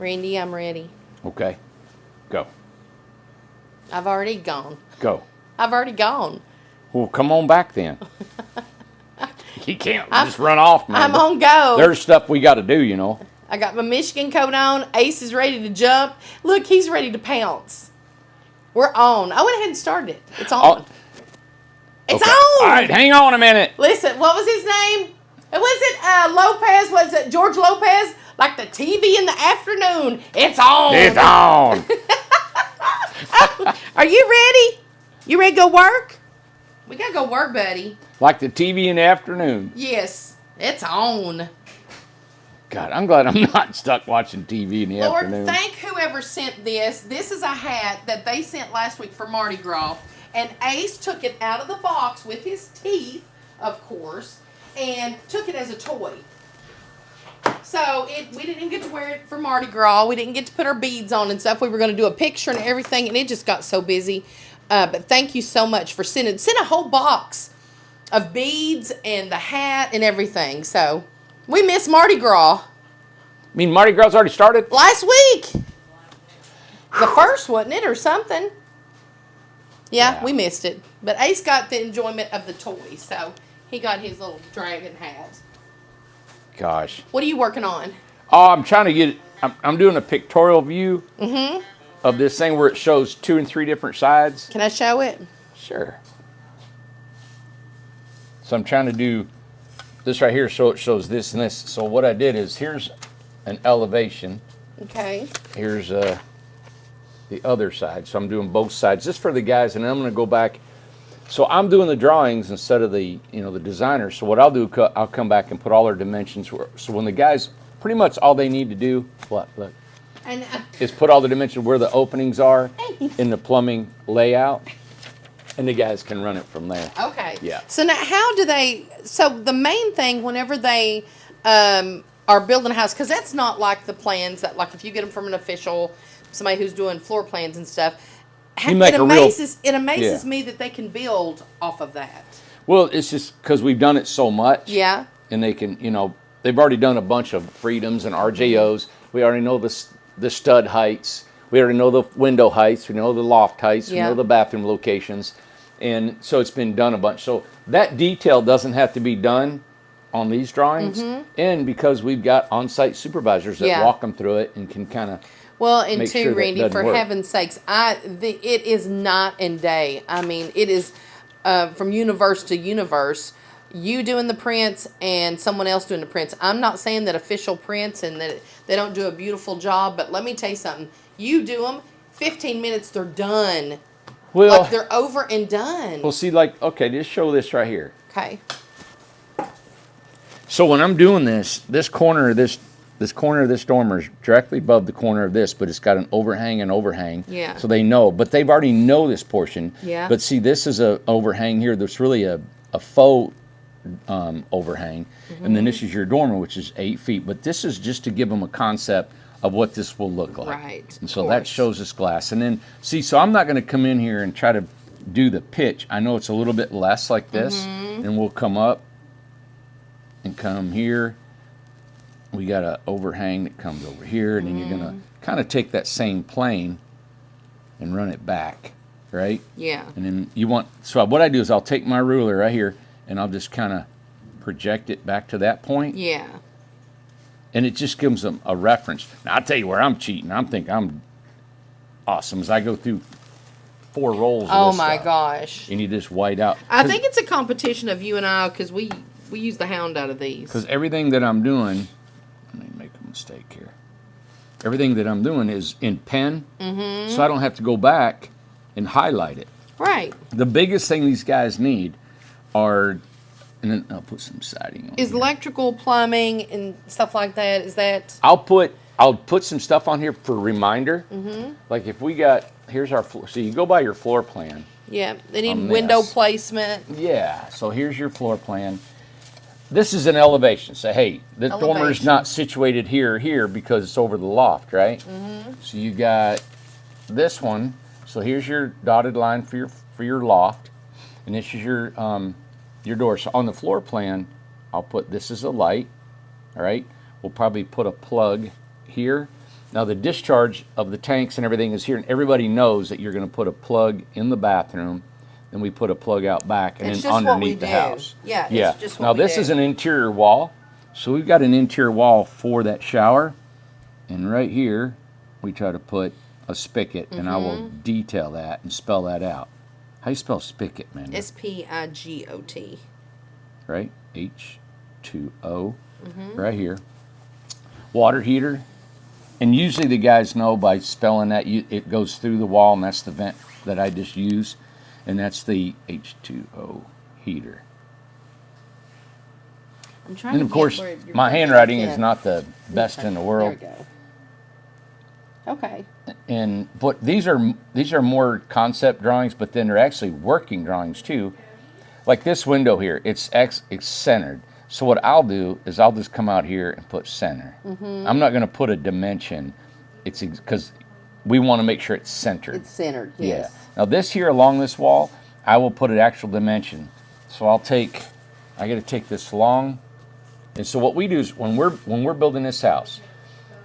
Randy, I'm ready. Okay. Go. I've already gone. Go. I've already gone. Well, come on back then. You can't just run off, man. I'm on go. There's stuff we got to do, you know. I got my Michigan coat on. Ace is ready to jump. Look, he's ready to pounce. We're on. I went ahead and started it. It's on. It's okay. on. All right, hang on a minute. Listen, what was his name? Was it Lopez? Was it George Lopez? Like the TV in the afternoon. It's on. It's on. Are you ready? You ready to go work? We got to go work, buddy. Like the TV in the afternoon. Yes, it's on. God, I'm glad I'm not stuck watching TV in the afternoon. Lord, thank whoever sent this. This is a hat that they sent last week for Mardi Gras. And Ace took it out of the box with his teeth, of course, and took it as a toy. So we didn't even get to wear it for Mardi Gras. We didn't get to put our beads on and stuff. We were going to do a picture and everything, and it just got so busy. But thank you so much for sending a whole box of beads and the hat and everything. So we miss Mardi Gras. I mean, Mardi Gras already started? Last week. The first, wasn't it, or something? Yeah, we missed it. But Ace got the enjoyment of the toy, so he got his little dragon hat. Gosh. What are you working on? Oh, I'm trying to get, I'm doing a pictorial view of this thing where it shows 2 and 3 different sides. Can I show it? Sure. So I'm trying to do this right here so it shows this and this. So what I did is here's an elevation. Okay. Here's the other side. So I'm doing both sides just for the guys, and then I'm going to go back. So I'm doing the drawings instead of the designer. So what I'll do, I'll come back and put all our dimensions. So when the guys, pretty much all they need to do, look, is put all the dimensions where the openings are in the plumbing layout, and the guys can run it from there. Okay. Yeah. So now how do they, so the main thing whenever they are building a house, because that's not like the plans that, like if you get them from an official, somebody who's doing floor plans and stuff, it amazes me that they can build off of that. Well, it's just because we've done it so much. Yeah. And they can, they've already done a bunch of freedoms and RJOs. We already know the stud heights. We already know the window heights. We know the loft heights. We know the bathroom locations. And so it's been done a bunch. So that detail doesn't have to be done on these drawings. And because we've got on-site supervisors that walk them through it and can kind of... Well, and too, Randy, for heaven's sakes, it is night and day. I mean, it is from universe to universe. You doing the prints and someone else doing the prints. I'm not saying that official prints and that they don't do a beautiful job, but let me tell you something. You do them, 15 minutes, they're done. Well, like they're over and done. Well, see, okay, just show this right here. Okay. So when I'm doing this corner of this corner of this dormer is directly above the corner of this, but it's got an overhang. Yeah. So they know, but they've already know this portion. Yeah. But see, this is a overhang here. There's really a faux overhang, and then this is your dormer, which is 8 feet. But this is just to give them a concept of what this will look like. Right. And so that shows this glass. And then see, so I'm not going to come in here and try to do the pitch. I know it's a little bit less like this, and we'll come up and come here. We got an overhang that comes over here, and then you're going to kind of take that same plane and run it back, right? Yeah. And then so what I do is I'll take my ruler right here, and I'll just kind of project it back to that point. Yeah. And it just gives them a reference. Now, I'll tell you where I'm cheating. I'm thinking I'm awesome as I go through 4 rolls of this Oh, my stuff. gosh. And you just white out. I think it's a competition of you and I, because we use the hound out of these. Because everything that I'm doing... Let me make a mistake here. Everything that I'm doing is in pen, so I don't have to go back and highlight it. Right. The biggest thing these guys need are, and then I'll put some siding on. Is here. electrical, plumbing, and stuff like that? Is that? I'll put some stuff on here for reminder. Like if we got, here's our floor. So you go by your floor plan. Yeah. They need window placement. Yeah. So here's your floor plan. This is an elevation. So, hey, the dormer's not situated here or here because it's over the loft, right? So you got this one. So here's your dotted line for your loft, and this is your door. So on the floor plan, I'll put this as a light. All right. We'll probably put a plug here, Now the discharge of the tanks and everything is here, and everybody knows that you're going to put a plug in the bathroom, then we put a plug out back, and It's then just what underneath we the do. house. Yeah, Yeah. it's just Now what we this do. is an interior wall, so we've got an interior wall for that shower, and right here we try to put a spigot, and I will detail that and spell that out. How you spell spigot, man? S-P-I-G-O-T. Right? H2O. Right here. Water heater. And usually the guys know by spelling that, it goes through the wall, and that's the vent that I just use. And that's the H2O heater. I'm trying And to of get course, where you're my putting handwriting it. is not the best in the world. There we go. Okay. But these are more concept drawings, but then they're actually working drawings too. Like this window here, it's centered. So what I'll do is I'll just come out here and put center. I'm not going to put a dimension. It's because we want to make sure it's centered. It's centered, yes. Yeah. Now this here along this wall, I will put an actual dimension. So I got to take this long. And so what we do is when we're building this house,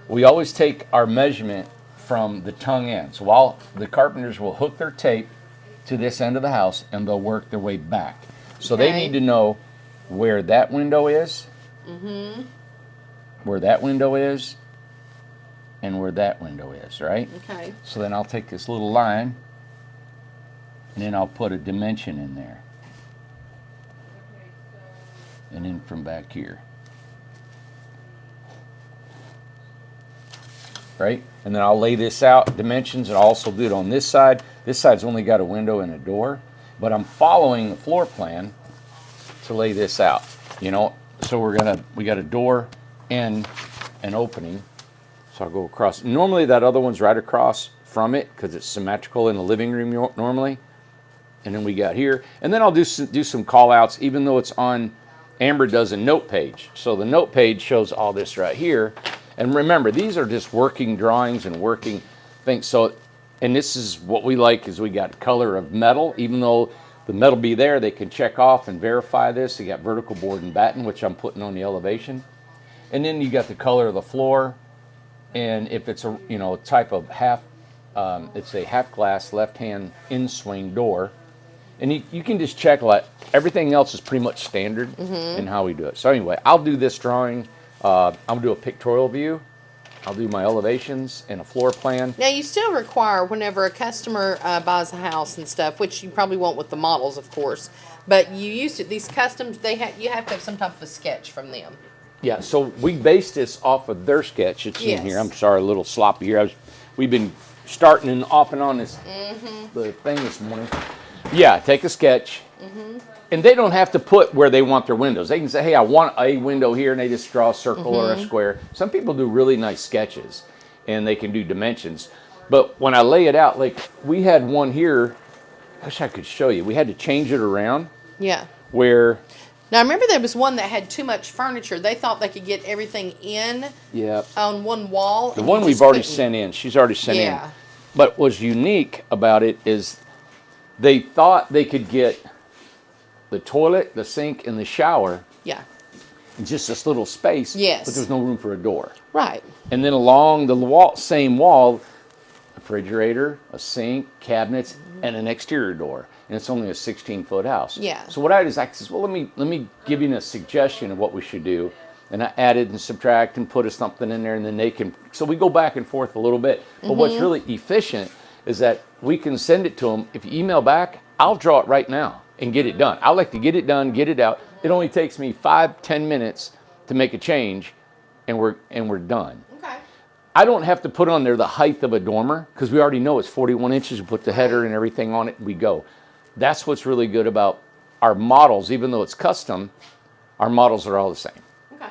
we always take our measurement from the tongue end. So the carpenters will hook their tape to this end of the house, and they'll work their way back. So they need to know where that window is, where that window is, and where that window is, right? Okay. So then I'll take this little line, and then I'll put a dimension in there. And then from back here. Right? And then I'll lay this out, dimensions, and I'll also do it on this side. This side's only got a window and a door, but I'm following the floor plan to lay this out, you know. So we got a door and an opening. So I'll go across. Normally that other one's right across from it because it's symmetrical in the living room normally. And then we got here. And then I'll do some call outs, even though it's on, Amber does a note page. So the note page shows all this right here. And remember, these are just working drawings and working things. So, and this is what we like is we got color of metal. Even though the metal be there, they can check off and verify this. You got vertical board and batten, which I'm putting on the elevation. And then you got the color of the floor. And if it's a type of it's a half glass left hand in swing door. And you can just check like everything else is pretty much standard in how we do it. So anyway, I'll do this drawing. I'm gonna do a pictorial view. I'll do my elevations and a floor plan. Now you still require whenever a customer buys a house and stuff, which you probably won't with the models, of course, but you used to these customs. You have to have some type of a sketch from them. Yeah. So we based this off of their sketch. It's in here. I'm sorry, a little sloppy here. We've been starting and off and on this the thing this morning. Yeah. Take a sketch. And they don't have to put where they want their windows. They can say, hey, I want a window here, and they just draw a circle or a square. Some people do really nice sketches, and they can do dimensions. But when I lay it out, like we had one here, I wish I could show you. We had to change it around. Yeah. Where... Now, I remember there was one that had too much furniture. They thought they could get everything in on one wall. The one we've already sent in. She's already sent in. But what's unique about it is they thought they could get the toilet, the sink, and the shower in just this little space. Yes. But there's no room for a door. Right. And then along the same wall, a refrigerator, a sink, cabinets, and an exterior door. And it's only a 16-foot house. Yeah. So what I did is I said, well, let me give you a suggestion of what we should do. And I added and subtract and put something in there, and then they can. So we go back and forth a little bit. But what's really efficient is that we can send it to them. If you email back, I'll draw it right now and get it done. I like to get it done, get it out. It only takes me 5-10 minutes to make a change, and we're done. Okay. I don't have to put on there the height of a dormer because we already know it's 41 inches. We put the header and everything on it, and we go. That's what's really good about our models. Even though it's custom, our models are all the same. Okay. All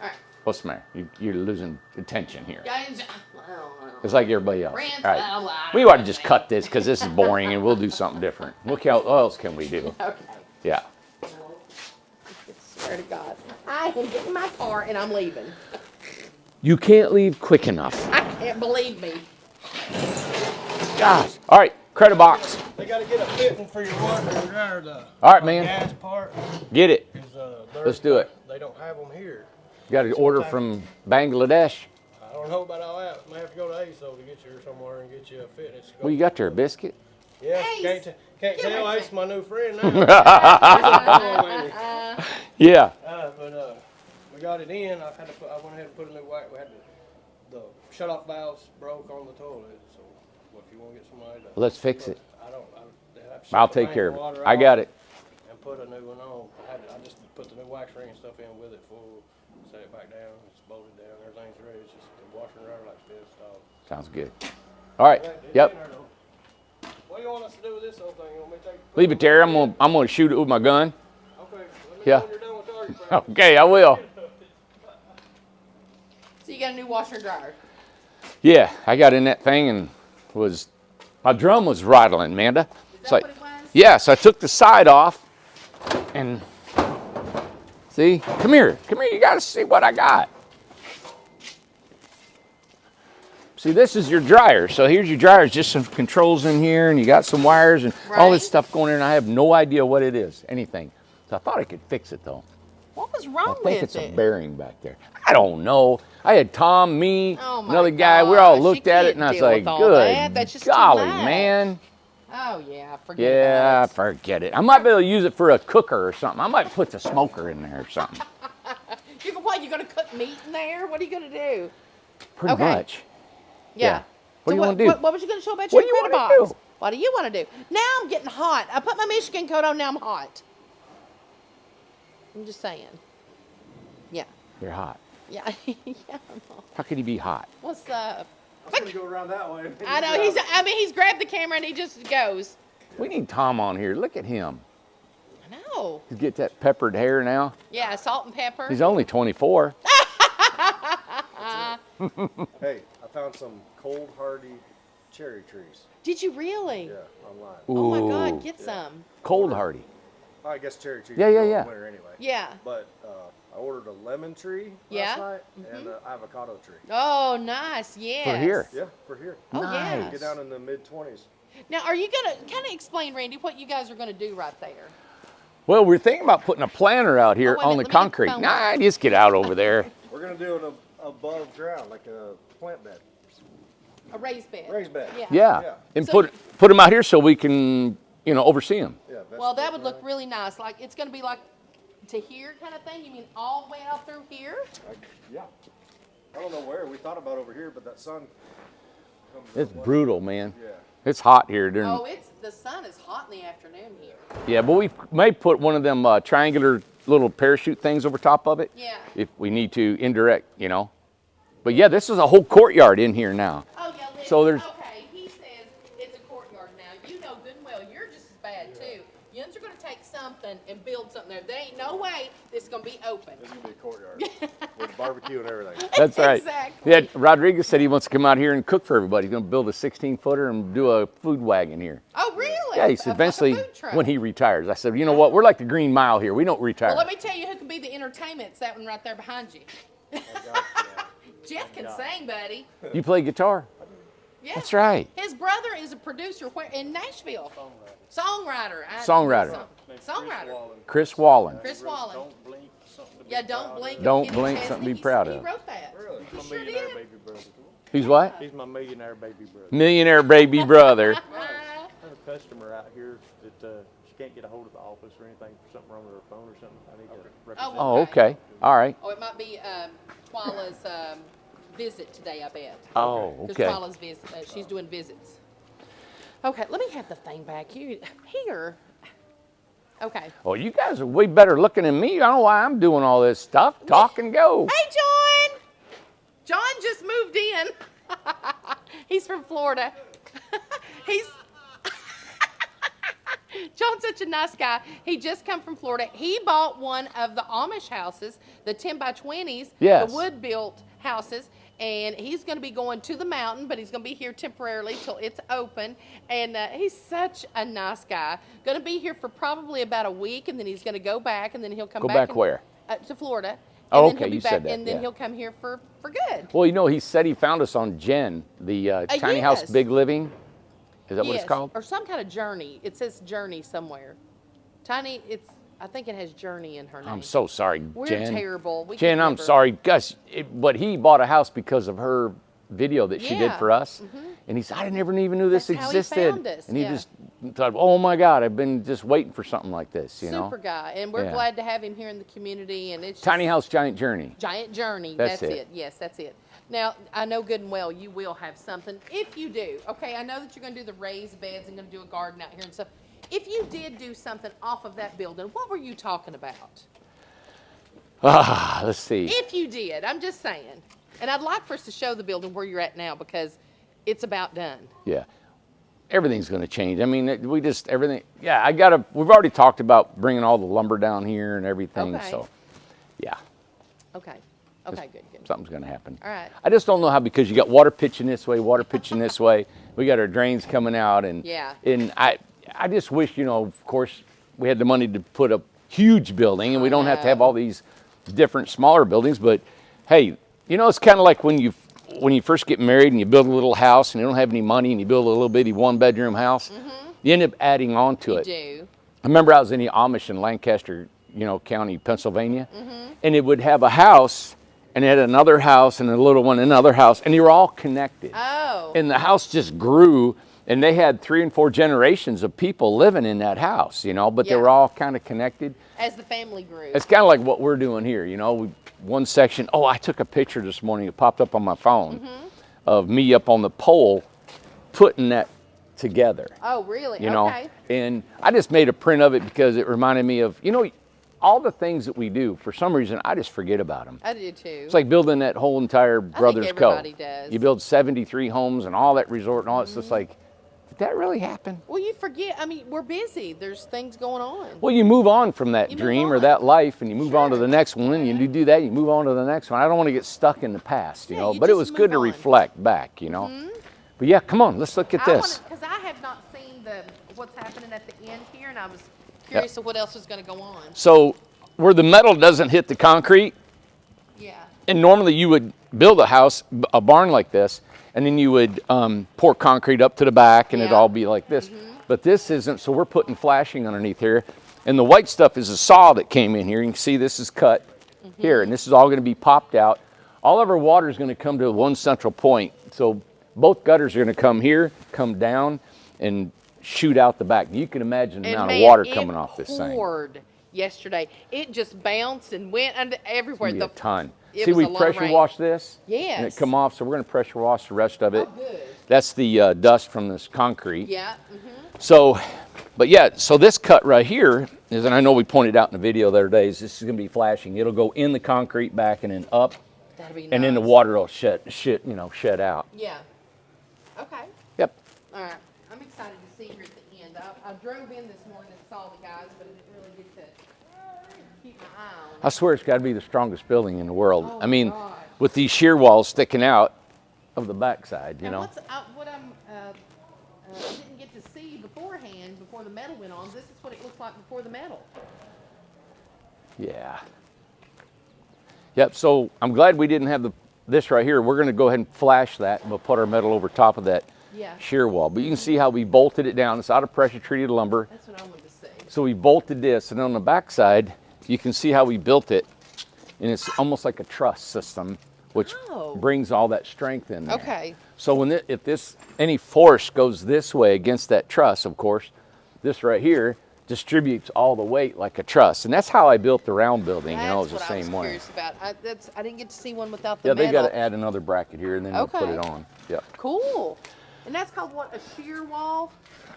right. What's the matter? You're losing attention here. Guys, It's like everybody else. Rant, All right. We ought to just cut this because this is boring, and we'll do something different. What else can we do? Okay. Yeah. I swear to God. I am getting in my car and I'm leaving. You can't leave quick enough. I can't believe me. Gosh. All right. Credit box. They got to get a fitting for your water or the All right, man. gas part. Get it. 'Cause, Let's do it. They don't have them here. Got an order from Bangladesh. I don't know about all that. May have to go to Ace though to get you somewhere and get you a fitness. Well, you got there, biscuit. Yeah, Ace. can't Give tell her Ace my new friend now. Yeah. But we got it in. I went ahead and put a new wax. We had the shut-off valves broke on the toilet. So if you want to get somebody to Let's fix it. I'll take care of it. I got it. And put a new one on. I just put the new wax ring and stuff in with it full. Set it back down. It's bolted down. Everything's ready. It's just the washer and dryer like this installed. Sounds good. All right. Yep. What do you want us to do with this whole thing? You want me to take? Leave it there. I'm gonna shoot it with my gun. Okay. Let me Yeah. know when you're done with target practice. Okay, I will. So you got a new washer and dryer. Yeah, I got in that thing and my drum was rattling, Amanda. Is that So what it was? yeah, so I took the side off and see, come here, you gotta see what I got. See, this is your dryer. So here's your dryer, it's just some controls in here and you got some wires and all this Right. stuff going in and I have no idea what it is, anything. So I thought I could fix it though. What was I wrong think with it's a it? bearing back there. I don't know. I had Tom, me, Oh my another guy. We all gosh, looked you at it, can't and I was deal like, with all "Good that. That's just too golly, much." man! Oh yeah, forget Yeah, about it. forget it. I might be able to use it for a cooker or something. I might put the smoker in there or something. What, you gonna cook meat in there? What are you gonna do? Pretty Okay. much. Yeah. What do you So want to do? What was you gonna show about What your do you critter wanna box? do? What do you want to do? Now I'm getting hot. I put my Michigan coat on. Now I'm hot. I'm just saying. Yeah. You're hot. Yeah. Yeah. How could he be hot? What's up? I'm gonna go around that way. I know he's grabbed the camera and he just goes. We need Tom on here. Look at him. I know. He's get that peppered hair now. Yeah, salt and pepper. He's only 24. Hey, I found some cold hardy cherry trees. Did you really? Yeah, online. Oh my Ooh. God, get some. Cold hardy. I guess cherry trees. Yeah, are yeah, good yeah. in winter anyway. Yeah. But I ordered a lemon tree Yeah. last night and an avocado tree. Oh, nice. Yes. For here. Yeah, for here. Oh, Nice. yeah. Get down in the mid-20s. Now, are you gonna kind of explain, Randy, what you guys are gonna do right there? Well, we're thinking about putting a planter out here Oh, wait a on the minute, let me get the concrete. phone. Nah, just get out over there. We're going to do it above ground, like a plant bed. A raised bed. Raised bed. Yeah. Yeah, Yeah. and So put them out here so we can, oversee them. Yeah. Well, that vegetable would look garden. really nice. Like it's gonna be like to here kind of thing. You mean all the way out through here? Yeah. I don't know where. We thought about over here, but that sun comes It's up. brutal, man. Yeah. It's hot here during. Oh, the sun is hot in the afternoon here. Yeah, but we may put one of them triangular little parachute things over top of it. Yeah. If we need to indirect, But yeah, this is a whole courtyard in here now. Oh yeah. Listen, So there's- okay. He says it's a courtyard now. You know good and well you're just as bad too. Yins are gonna take something and build something there. There ain't no way this is gonna be open. This is going to be a courtyard with barbecue and everything. That's right. Exactly. Yeah, Rodriguez said he wants to come out here and cook for everybody. He's going to build a 16-footer and do a food wagon here. Oh really? Yeah, he said Like a eventually food truck. when he retires. I said, you know what? We're like the Green Mile here. We don't retire. Well, let me tell you who can be the entertainment. It's that one right there behind you. Jeff can sing, buddy. You play guitar? Yeah. That's right. His brother is a producer in Nashville. Songwriter. Songwriter. Songwriter. Chris Wallen. Chris Wallen. Don't blink, something to be Yeah, don't proud blink. of. Don't Kenny blink, Chesney, something to be he- proud He of. wrote that. Really? He My sure millionaire did. baby brother. He's what? He's my millionaire baby brother. Millionaire baby brother. I have a customer out here that she can't get a hold of the office or anything for something wrong with her phone or something. I need to represent. Oh, Oh, okay. All right. Oh, it might be Twyla's visit today, I bet. Oh, Because okay. Twyla's visit, she's doing visits. Okay, let me have the thing back here. Okay. Well, you guys are way better looking than me. I don't know why I'm doing all this stuff. Talk and go. Hey, John! John just moved in. He's from Florida. John's such a nice guy. He just come from Florida. He bought one of the Amish houses, the 10 by 20s, Yes. the wood-built houses, and he's going to be going to the mountain, but he's going to be here temporarily till it's open. And he's such a nice guy. Going to be here for probably about a week, and then he's going to go back, and then he'll come Go back. back where? To Florida. Oh, And then okay, he'll be you back, said that, and then yeah. he'll come here for good. Well, he said he found us on Jen, the Tiny House yes. Big Living. Is that what Yes, it's called? or some kind of journey. It says journey somewhere. Tiny, it's I think it has Journey in her name. I'm so sorry, We're Jen. terrible. We Jen, can I'm never- sorry. Gus, but he bought a house because of her video that she did Yeah. for us. And he said, I never even knew this That's how existed. he found us, And he yeah. just thought, oh my God, I've been just waiting for something like this, you know? Super guy, and we're Yeah. glad to have him here in the community. And it's Tiny just- house, giant journey. Giant Journey. That's That's it. it. Yes, that's it. Now, I know good and well you will have something. If you do, okay, I know that you're going to do the raised beds and going to do a garden out here and stuff. If you did do something off of that building, what were you talking about? Let's see. If you did, I'm just saying. And I'd like for us to show the building where you're at now because it's about done. Yeah. Everything's going to change. I mean, we just, everything. Yeah, we've already talked about bringing all the lumber down here and everything. Okay. So, yeah. Okay. Okay, good, good. Something's going to happen. All right. I just don't know how, because you got water pitching this way, water pitching this way. We got our drains coming out, and Yeah. And I just wish, you know, of course, we had the money to put a huge building, and we don't have to have all these different smaller buildings. But hey, you know, it's kind of like when you first get married and you build a little house and you don't have any money and you build a little bitty 1-bedroom house. You end up adding on to it. You do. I remember I was in the Amish in Lancaster, you know, County, Pennsylvania, and it would have a house, and it had another house, and a little one, and another house, and they were all connected. Oh. And the house just grew, and they had 3 and 4 generations of people living in that house, you know, but they Yeah. were all kind of connected. As the family grew. It's kind of like what we're doing here, you know. One section, I took a picture this morning, it popped up on my phone, of me up on the pole putting that together. Oh, really? You know, Okay. and I just made a print of it because it reminded me of, you know, all the things that we do. For some reason, I just forget about them. I do too. It's like building that whole entire Brothers everybody Cove. does. You build 73 homes and all that resort and all. It's just like, did that really happen? Well, you forget. I mean, we're busy. There's things going on. Well, you move on from that You move dream or on. that life, and you move on to Sure. the next one, and you do that, you move on to the next one. I don't want to get stuck in the past, you Yeah, know, you but it just was good move to on. reflect back, you know. But yeah, come on, let's look at this. Because I have not seen what's happening at the end here, and I was curious of what else is going to go on. So where the metal doesn't hit the concrete, Yeah. and normally you would build a house, a barn like this, and then you would pour concrete up to the back, and it'd Yeah. all be like this. But this isn't, so we're putting flashing underneath here. And the white stuff is a saw that came in here. You can see this is cut here, and this is all going to be popped out. All of our water is going to come to one central point. So both gutters are going to come here, come down, and shoot out the back. You can imagine the And amount man, of water it coming off this thing. poured yesterday. It just bounced and went under everywhere. Be a ton. It See, was we a lot of pressure rain. wash this, and Yes. it come off. So we're going to pressure wash the rest of it. Oh, good. That's the dust from this concrete. Yeah. So, but yeah, so this cut right here is, and I know we pointed out in the video the other day, is this is going to be flashing. It'll go in the concrete back and then up, That'd be nice. and then the water will shed out. Yeah. Okay. Yep. All right. I'm excited to see here at the end. I drove in this morning and saw the guys, but I didn't really get to keep my eye on I swear it's got to be the strongest building in the world. Oh, I mean, gosh. with these shear walls sticking out of the backside, you And know. what I didn't get to see beforehand, before the metal went on, this is what it looked like before the metal. Yeah. Yep, so I'm glad we didn't have this right here. We're going to go ahead and flash that, and we'll put our metal over top of that Yeah. shear wall. But you can see how we bolted it down. It's out of pressure treated lumber. That's what I wanted to see. So we bolted this, and on the back side, you can see how we built it. And it's almost like a truss system, which Oh. brings all that strength in there. Okay. So when if any force goes this way against that truss, of course, this right here distributes all the weight like a truss. And that's how I built the round building, you know, it's the That's what same I was way. curious about. I didn't get to see one without the Yeah, they metal. got to add another bracket here, and then they'll put Okay. it on. Yep, Cool. And that's called what? A shear wall?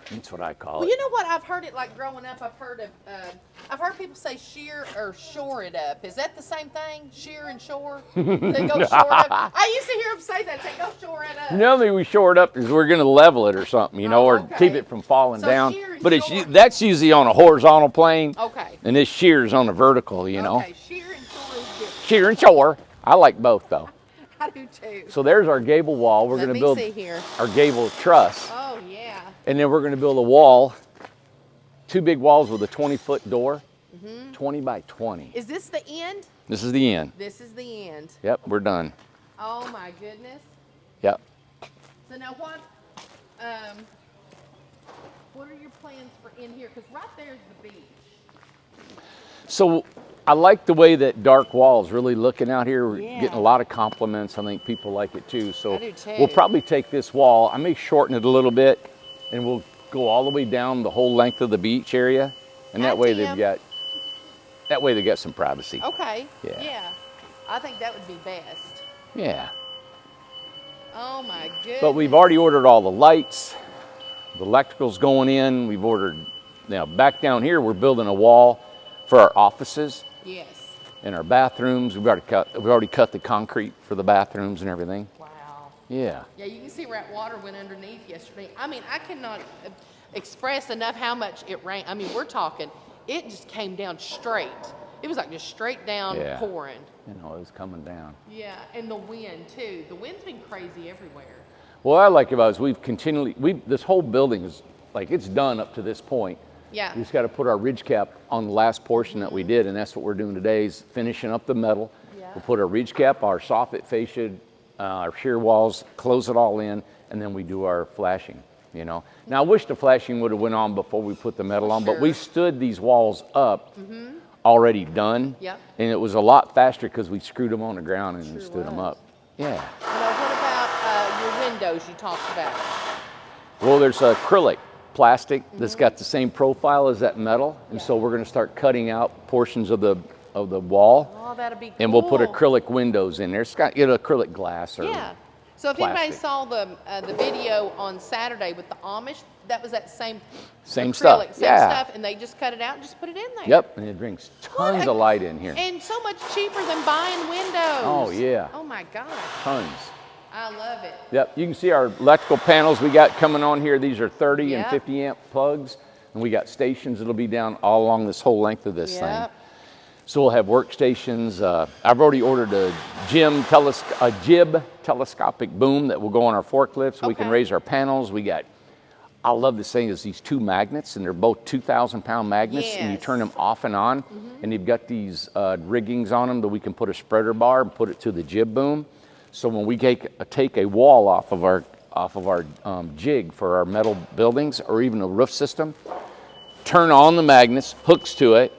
that's what I call Well, it. you know what? I've heard it like growing up. I've heard people say shear or shore it up. Is that the same thing? Shear and shore? They go shore it up. I used to hear them say that. Say go shore it up. Normally we shore it up is we're going to level it or something, you know, Oh, or okay. keep it from falling So down. shear and But shore. that's usually on a horizontal plane, Okay. and this shear's on a vertical, you know. Okay. Shear and shore is good. Shear and shore. I like both though. I do too. So there's our gable wall. We're Let going to me build see here. our gable truss, Oh yeah. and then we're going to build a wall, 2 big walls with a 20-foot door, 20 by 20. Is this the end? This is the end. This is the end. Yep, we're done. Oh my goodness. Yep. So now what are your plans for in here? Because right there's the beach. So I like the way that dark wall is really looking out here. We're Yeah. getting a lot of compliments. I think people like it too. So I do too. we'll probably take this wall, I may shorten it a little bit, and we'll go all the way down the whole length of the beach area. And that way Goddamn. they got some privacy. Okay. Yeah. Yeah. I think that would be best. Yeah. Oh my goodness. But we've already ordered all the lights. The electrical's going in. We've ordered, now back down here, we're building a wall for our offices Yes. and our bathrooms. We've already cut the concrete for the bathrooms and everything. Wow. Yeah. Yeah, you can see where that water went underneath yesterday. I mean, I cannot express enough how much it rained. I mean, we're talking, it just came down straight. It was like just straight down Yeah. pouring. You know, it was coming down. Yeah, and the wind too. The wind's been crazy everywhere. What I like about it is this whole building is like, it's done up to this point. Yeah. We just got to put our ridge cap on the last portion that we did, and that's what we're doing today is finishing up the metal. Yeah. We'll put our ridge cap, our soffit fascia, our shear walls, close it all in, and then we do our flashing, you know. Now, I wish the flashing would have went on before we put the metal on, but we stood these walls up already done, Yep. and it was a lot faster because we screwed them on the ground and Sure stood them was. up. Yeah. Now, what about your windows you talked about? Well, there's acrylic plastic that's got the same profile as that metal, and so we're going to start cutting out portions of the wall, Oh, that'd be cool. and we'll put acrylic windows in there. It's got acrylic glass or Yeah. So if anybody plastic. saw the video on Saturday with the Amish, that was that same Same acrylic, stuff. same Yeah. stuff, and they just cut it out and just put it in there. Yep, and it brings tons of light in here. And so much cheaper than buying windows. Oh, yeah. Oh my gosh. Tons. I love it. Yep, you can see our electrical panels we got coming on here. These are 30 and Yep. 50 amp plugs, and we got stations that'll be down all along this whole length of this thing. Yep. So we'll have workstations. I've already ordered a jib telescopic boom that will go on our forklifts so we can Okay. raise our panels. I love this thing is these two magnets, and they're both 2,000-pound magnets, and you Yes. turn them off and on, and you've got these riggings on them that we can put a spreader bar and put it to the jib boom. So when we take a wall off of our jig for our metal buildings or even a roof system, turn on the magnets, hooks to it,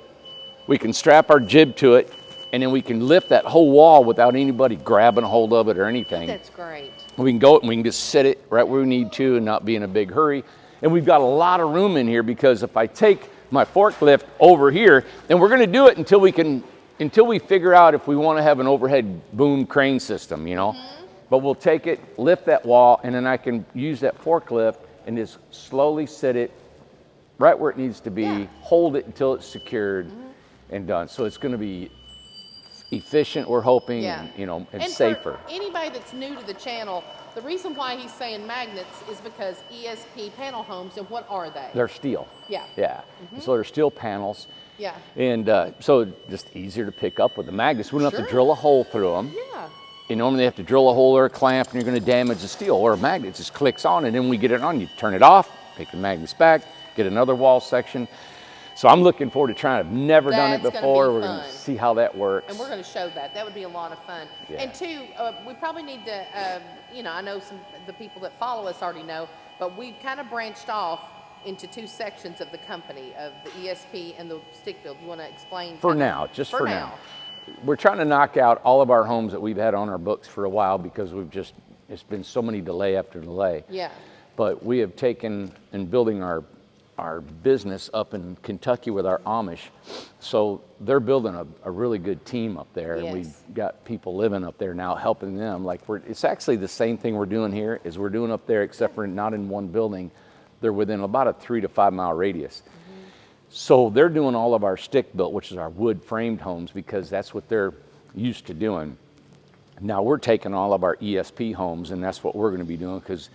we can strap our jib to it, and then we can lift that whole wall without anybody grabbing a hold of it or anything. That's great. We can go and we can just set it right where we need to and not be in a big hurry. And we've got a lot of room in here because if I take my forklift over here, and we're going to do it until we figure out if we want to have an overhead boom crane system, you know. But we'll take it, lift that wall, and then I can use that forklift and just slowly set it right where it needs to be, Yeah. hold it until it's secured and done. So it's going to be efficient, we're hoping, Yeah. and, you know, and And safer. for anybody that's new to the channel, the reason why he's saying magnets is because ESP panel homes, and what are they? They're steel. Yeah. Yeah. So they're steel panels. Yeah. And so just easier to pick up with the magnets. We don't have Sure. to drill a hole through them. Yeah. You normally have to drill a hole or a clamp and you're going to damage the steel. Or a magnet just clicks on and then we get it on. You turn it off, take the magnets back, get another wall section. So I'm looking forward to trying. I've never done it That's gonna before. be We're going fun. to see how that works. And we're going to show that. That would be a lot of fun. Yeah. And two, we probably need to, I know the people that follow us already know, but we kind of branched off into two sections of the company, of the ESP and the stick build. You want to explain? For now, just for now. We're trying to knock out all of our homes that we've had on our books for a while because it's been so many delay after delay. Yeah. But we have taken and building our business up in Kentucky with our Amish. So they're building a really good team up there. And we've Yes. got people living up there now helping them. It's actually the same thing we're doing here as we're doing up there, except for not in one building. They're within about a 3 to 5 mile radius. So they're doing all of our stick built, which is our wood framed homes, because that's what they're used to doing. Now we're taking all of our ESP homes, and that's what we're going to be doing because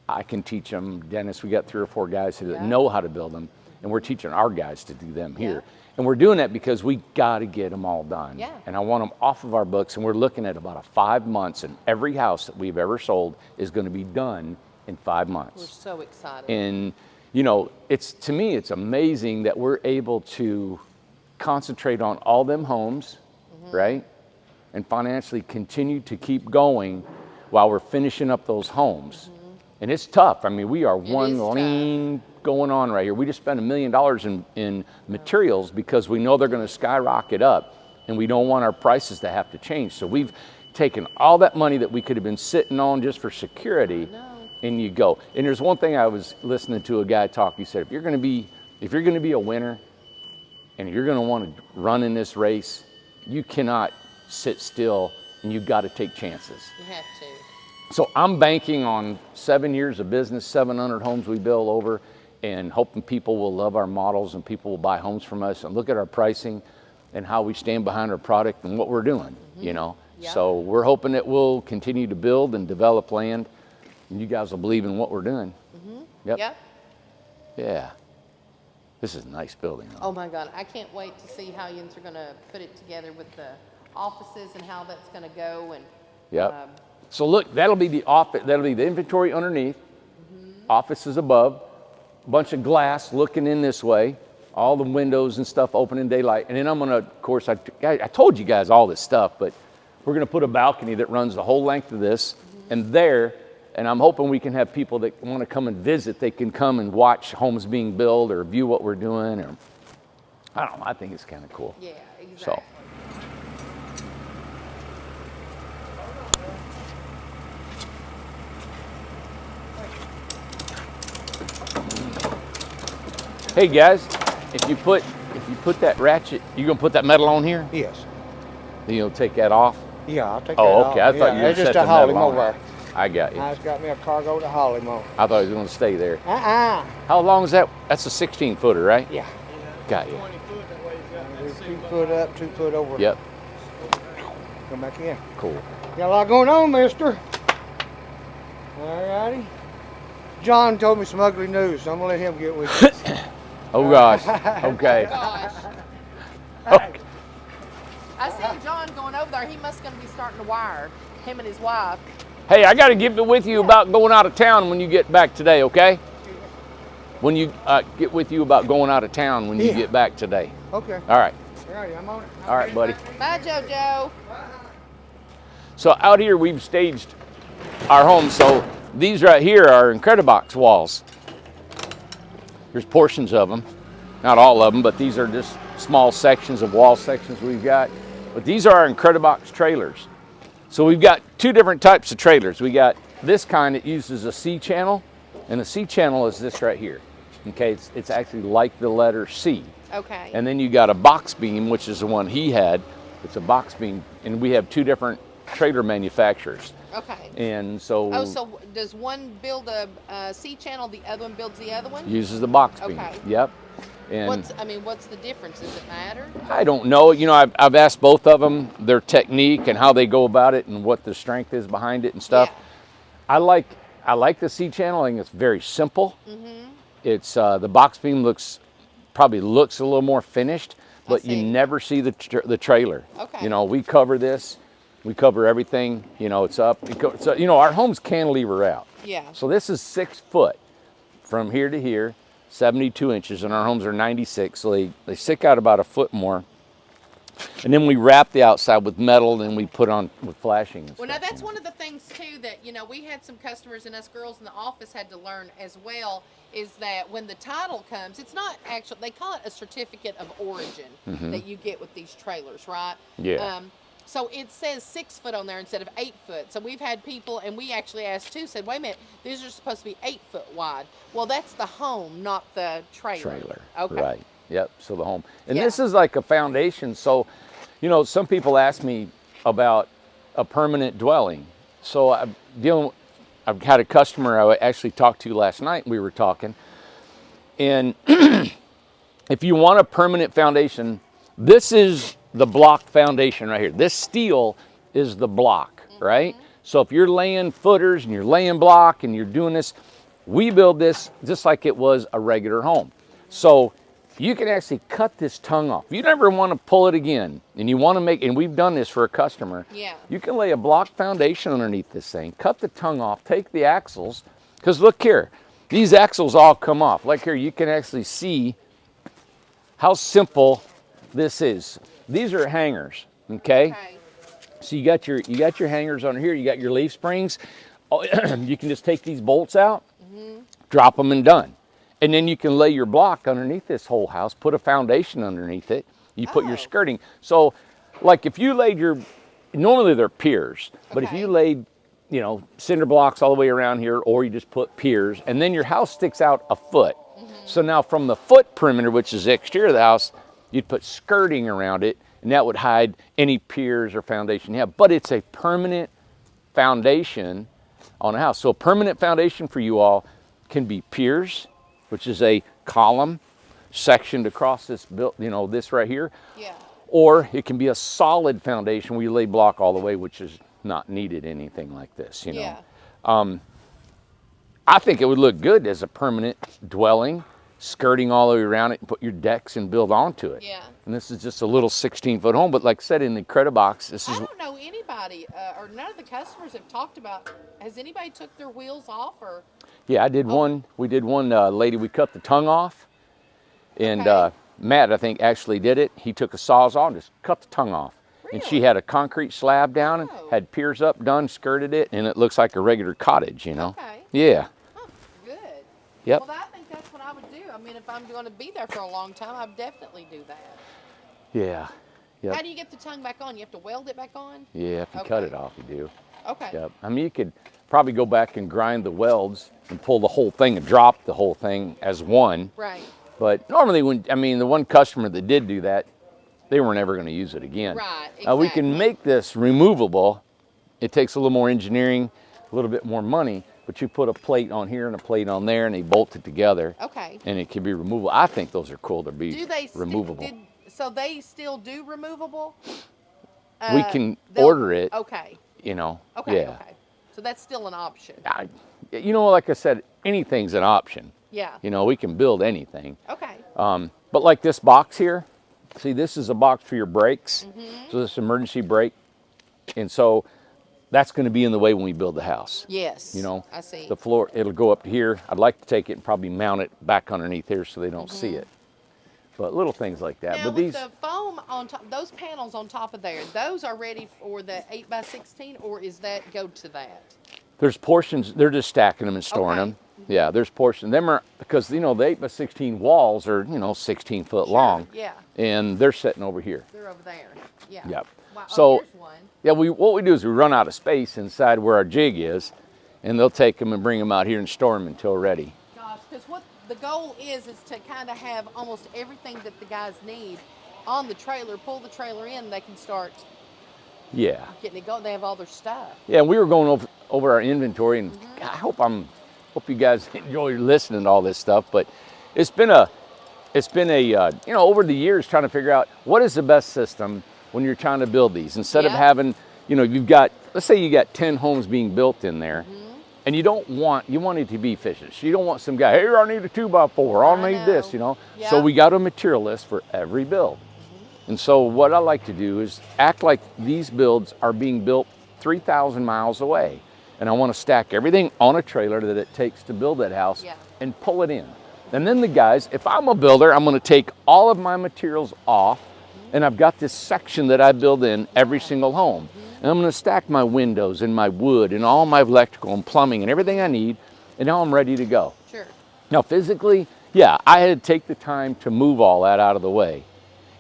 I can teach them. Dennis, we got 3 or 4 guys here that know how to build them, and we're teaching our guys to do them here. And we're doing that because we got to get them all done. Yeah. And I want them off of our books, and we're looking at about 5 months, and every house that we've ever sold is going to be done in 5 months. We're so excited. And, you know, to me, it's amazing that we're able to concentrate on all them homes, right? And financially continue to keep going while we're finishing up those homes. And it's tough. I mean, we are one is tough. lean going on right here. We just spent $1 million in materials because we know they're going to skyrocket up, and we don't want our prices to have to change. So we've taken all that money that we could have been sitting on just for security, and you go. And there's one thing I was listening to a guy talk. He said, if you're going to be a winner, and you're going to want to run in this race, you cannot sit still, and you've got to take chances. You have to. So I'm banking on 7 years of business, 700 homes we build over, and hoping people will love our models and people will buy homes from us and look at our pricing and how we stand behind our product and what we're doing, you know. Yep. So we're hoping that we'll continue to build and develop land, and you guys will believe in what we're doing. Yep. Yeah. This is a nice building. Though. Oh my God, I can't wait to see how yous are gonna put it together with the offices and how that's gonna go and. Yep. So look, that'll be the office, that'll be the inventory underneath, offices above, a bunch of glass looking in this way, all the windows and stuff open in daylight. And then I'm gonna, of course, I told you guys all this stuff, but we're gonna put a balcony that runs the whole length of this and there, and I'm hoping we can have people that wanna come and visit, they can come and watch homes being built or view what we're doing, or, I don't know, I think it's kinda cool. Yeah, exactly. So. Hey guys, if you put that ratchet, you gonna put that metal on here? Yes. Then you'll take that off? Yeah, I'll take that Oh, off. okay. I thought you were It's just set a the Holly metal on. mower. I got you. I just got me a cargo to Holly mower. I thought it was gonna stay there. Uh-uh. How long is that? That's a 16 footer, right? Yeah. Got you. 20 foot, that way you got There's that 2 seat foot up, 2 foot over. Yep. Come back in. Cool. Got a lot going on, mister. All righty. John told me some ugly news, so I'm gonna let him get with you. Oh gosh. Okay. Gosh, Okay. I seen John going over there. He must gonna be starting to wire, him and his wife. Hey, I got to get with you about going out of town when you get back today, okay? When you get with you about going out of town when you Yeah. get back today. Okay. All right. All righty, I'm on it. All right, buddy. Bye, JoJo. So out here we've staged our home. So these right here are Introductory walls. There's portions of them, not all of them, but these are just small sections of wall sections we've got. But these are our Introductory trailers. So we've got 2 different types of trailers. We got this kind that uses a C channel, and the C channel is this right here. Okay, it's actually like the letter C. Okay. And then you got a box beam, which is the one he had. It's a box beam, and we have 2 different trailer manufacturers. Okay. And so, Oh, so does one build a C channel, the other one builds the other one? uses the box beam. Okay. Yep. And What's the difference? Does it matter? I don't know. You know, I've asked both of them their technique and how they go about it and what the strength is behind it and stuff. Yeah. I like the C channel. I think it's very simple. It's the box beam probably looks a little more finished, but you see. never see the trailer. Okay. You know, we cover this. We cover everything. You know, it's up. So, you know, our home's cantilever out. Yeah. So this is 6 foot from here to here, 72 inches, and our homes are 96, so they stick out about a foot more. And then we wrap the outside with metal, and we put on with flashing. And Well, now stuff, that's you know. one of the things too that, you know, we had some customers and us girls in the office had to learn as well, is that when the title comes, it's not actually, they call it a certificate of origin that you get with these trailers, right? Yeah. So it says 6 foot on there instead of 8 foot. So we've had people, and we actually asked too, said, wait a minute, these are supposed to be 8 foot wide. Well, that's the home, not the trailer. Okay. Right. Yep. So the home, and Yeah. this is like a foundation. So, you know, some people ask me about a permanent dwelling. So I've had a customer I actually talked to last night. We were talking, and if you want a permanent foundation, this is the block foundation right here. This steel is the block, right? So if you're laying footers and you're laying block and you're doing this, we build this just like it was a regular home. So you can actually cut this tongue off. If you never want to pull it again and you want to make, and we've done this for a customer, Yeah. you can lay a block foundation underneath this thing, cut the tongue off, take the axles, because look here, these axles all come off. Like here, you can actually see how simple this is. These are hangers, okay? So you got your hangers on here. You got your leaf springs. Oh, you can just take these bolts out, drop them, and done. And then you can lay your block underneath this whole house, put a foundation underneath it. You put your Oh. skirting. So, like if you laid your, normally they're piers, but if Okay. you laid, you know, cinder blocks all the way around here, or you just put piers, and then your house sticks out a foot. So now from the foot perimeter, which is the exterior of the house, you'd put skirting around it, and that would hide any piers or foundation you have. But it's a permanent foundation on a house. So a permanent foundation for you all can be piers, which is a column sectioned across this built, you know, this right here. Yeah. Or it can be a solid foundation where you lay block all the way, which is not needed anything like this, you know. Yeah. I think it would look good as a permanent dwelling, skirting all the way around it, and put your decks and build onto it. Yeah. And this is just a little 16-foot home, but like I said, in the credit box, this I is, don't know anybody, or none of the customers have talked about. Has anybody took their wheels off, or? yeah, I did one, we did one lady, we cut the tongue off, and Okay. Matt, I think, actually did it. He took a Sawzall and just cut the tongue off. And she Really? had a concrete slab down and Oh. had piers up, done, skirted it, and it looks like a regular cottage, you know? Okay. Yeah. Huh, good. Yep. Well, I think that's what I would do. I mean, if I'm going to be there for a long time, I'd definitely do that. Yeah. Yep. How do you get the tongue back on? You have to weld it back on? Yeah, if you cut Okay. it off, you do. Okay. Yep. I mean, you could probably go back and grind the welds and pull the whole thing and drop the whole thing as one. Right. But normally when, I mean, the one customer that did do that, they were never going to use it again. Right, We can exactly. make this removable. It takes a little more engineering, a little bit more money, but you put a plate on here and a plate on there and they bolt it together Okay. and it can be removable. I think those are cool to be Do they removable. So they still do removable? We can They'll- order it, Okay. you know. Okay. Yeah. Okay. So that's still an option. You know, like I said, anything's an option. Yeah. You know, we can build anything. Okay. But like this box here, see, this is a box for your brakes. Mm-hmm. So this emergency brake. And so that's going to be in the way when we build the house. Yes. You know, I see. the floor, it'll go up to here. I'd like to take it and probably mount it back underneath here so they don't see it. But little things like that. Now, But with these, the foam on top, those panels on top of there, those are ready for the 8x16, or is that go to that? there's portions, they're just stacking them and storing Okay. them. Yeah, there's portions. Them are, because, you know, the 8x16 walls are, you know, 16 foot long. Yeah. And they're sitting over here. They're over there. Yeah. Yep. Wow. So- here's one. Yeah, what we do is we run out of space inside where our jig is, and they'll take them and bring them out here and store them until ready. Gosh, because what the goal is to kind of have almost everything that the guys need on the trailer. Pull the trailer in, they can start Yeah. getting it going. They have all their stuff. Yeah, and we were going over our inventory, and I hope you guys enjoy listening to all this stuff. But it's been a you know, over the years trying to figure out what is the best system when you're trying to build these. Instead of Yeah. having, you know, let's say you got 10 homes being built in there, and you want it to be efficient. So you don't want some guy, hey, I need a 2x4, I'll I need this, know. you know. Yeah. So we got a material list for every build. And so what I like to do is act like these builds are being built 3,000 miles away. And I want to stack everything on a trailer that it takes to build that house Yeah. and pull it in. And then the guys, if I'm a builder, I'm going to take all of my materials off, and I've got this section that I build in every single home. And I'm going to stack my windows and my wood and all my electrical and plumbing and everything I need, and now I'm ready to go. Sure. Now physically, yeah, I had to take the time to move all that out of the way.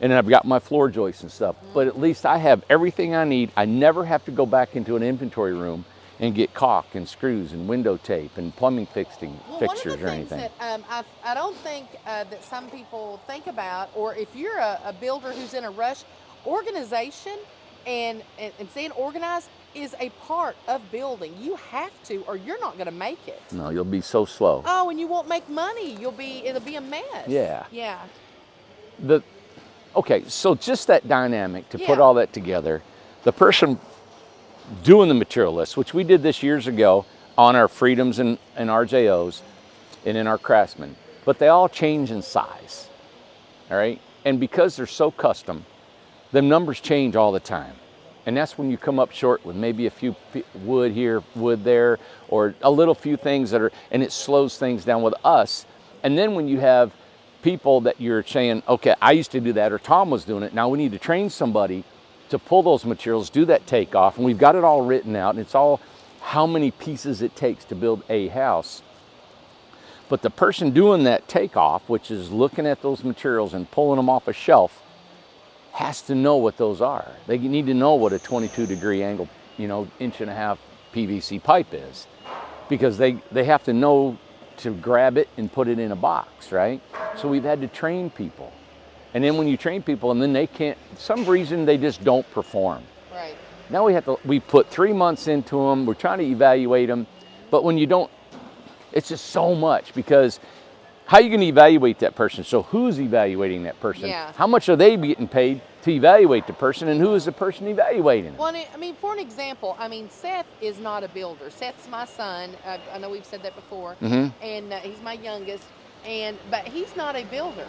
And then I've got my floor joists and stuff, but at least I have everything I need. I never have to go back into an inventory room and get caulk and screws and window tape and plumbing fixtures Well, one of the or things anything. that I don't think that some people think about, or if you're a builder who's in a rush, organization and staying organized is a part of building. You have to, or you're not going to make it. No, you'll be so slow. Oh, and you won't make money. It'll be a mess. Yeah. Yeah. Okay, so just that dynamic to put Yeah. all that together, the person doing the material list, which we did this years ago on our Freedoms and RJOs and in our Craftsman, but they all change in size, all right? And because they're so custom, the numbers change all the time. And that's when you come up short with maybe a few wood here, wood there, or a little few things and it slows things down with us. And then when you have people that you're saying, okay, I used to do that, or Tom was doing it, now we need to train somebody to pull those materials, do that takeoff, and we've got it all written out, and it's all how many pieces it takes to build a house. But the person doing that takeoff, which is looking at those materials and pulling them off a shelf, has to know what those are. They need to know what a 22-degree angle, you know, 1.5-inch PVC pipe is, because they have to know to grab it and put it in a box, right? So we've had to train people. And then when you train people and then they can't, some reason they just don't perform. Right. Now we put 3 months into them, we're trying to evaluate them, but when you don't, it's just so much, because how are you going to evaluate that person? So who's evaluating that person? Yeah. How much are they getting paid to evaluate the person, and who is the person evaluating? Well, I mean, for an example, I mean, Seth is not a builder. Seth's my son. I know we've said that before, and he's my youngest, but he's not a builder.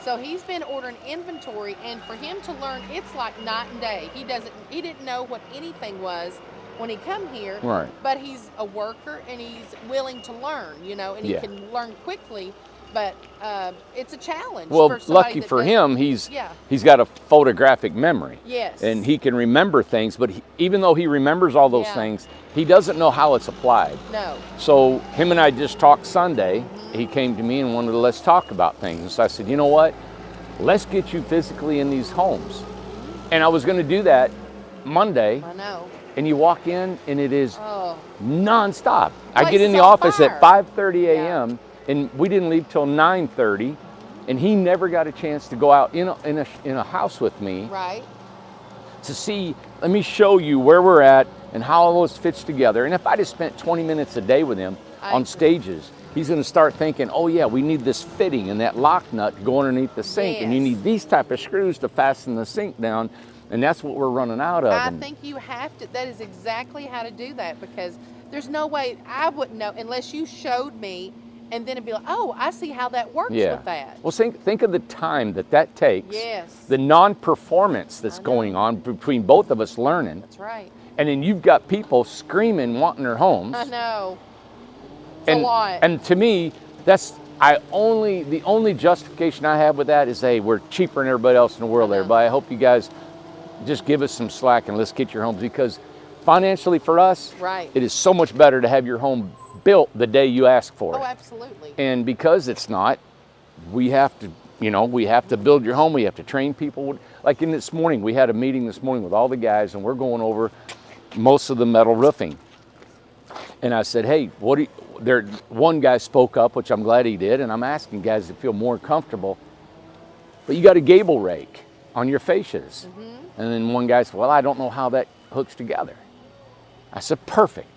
So he's been ordering inventory, and for him to learn, it's like night and day. He didn't know what anything was when he come here, Right. But he's a worker and he's willing to learn, you know, and he can learn quickly. But it's a challenge. Well, for somebody lucky that for doesn't- him, he's got a photographic memory. Yes. And he can remember things, but even though he remembers all those things, he doesn't know how it's applied. No. So him and I just talked Sunday. He came to me and wanted to, let's talk about things. And so I said, you know what? Let's get you physically in these homes. And I was going to do that Monday. I know. And you walk in and it is nonstop. I Place get in is the on office fire. at 5:30 a.m. and we didn't leave till 9:30, and he never got a chance to go out in a house with me Right. to see. Let me show you where we're at and how all this fits together. And if I just spent 20 minutes a day with him on stages, he's going to start thinking, oh yeah, we need this fitting and that lock nut to go underneath the sink, and you need these type of screws to fasten the sink down. And that's what we're running out of. I think you have to, that is exactly how to do that, because there's no way I wouldn't know unless you showed me, and then it'd be like, oh, I see how that works with that. Well, think of the time that takes. Yes. The non-performance that's going on between both of us learning. That's right. And then you've got people screaming, wanting their homes. I know. It's a lot. And to me, that's the only justification I have with that is, hey, we're cheaper than everybody else in the world, everybody. I hope you guys just give us some slack and let's get your homes, because financially for us, it is so much better to have your home built the day you ask for it. Oh, absolutely. And because it's not, we have to build your home. We have to train people. Like this morning, we had a meeting this morning with all the guys, and we're going over most of the metal roofing. And I said, hey, one guy spoke up, which I'm glad he did, and I'm asking guys to feel more comfortable. But you got a gable rake on your fascias. And then one guy said, well, I don't know how that hooks together. I said, perfect.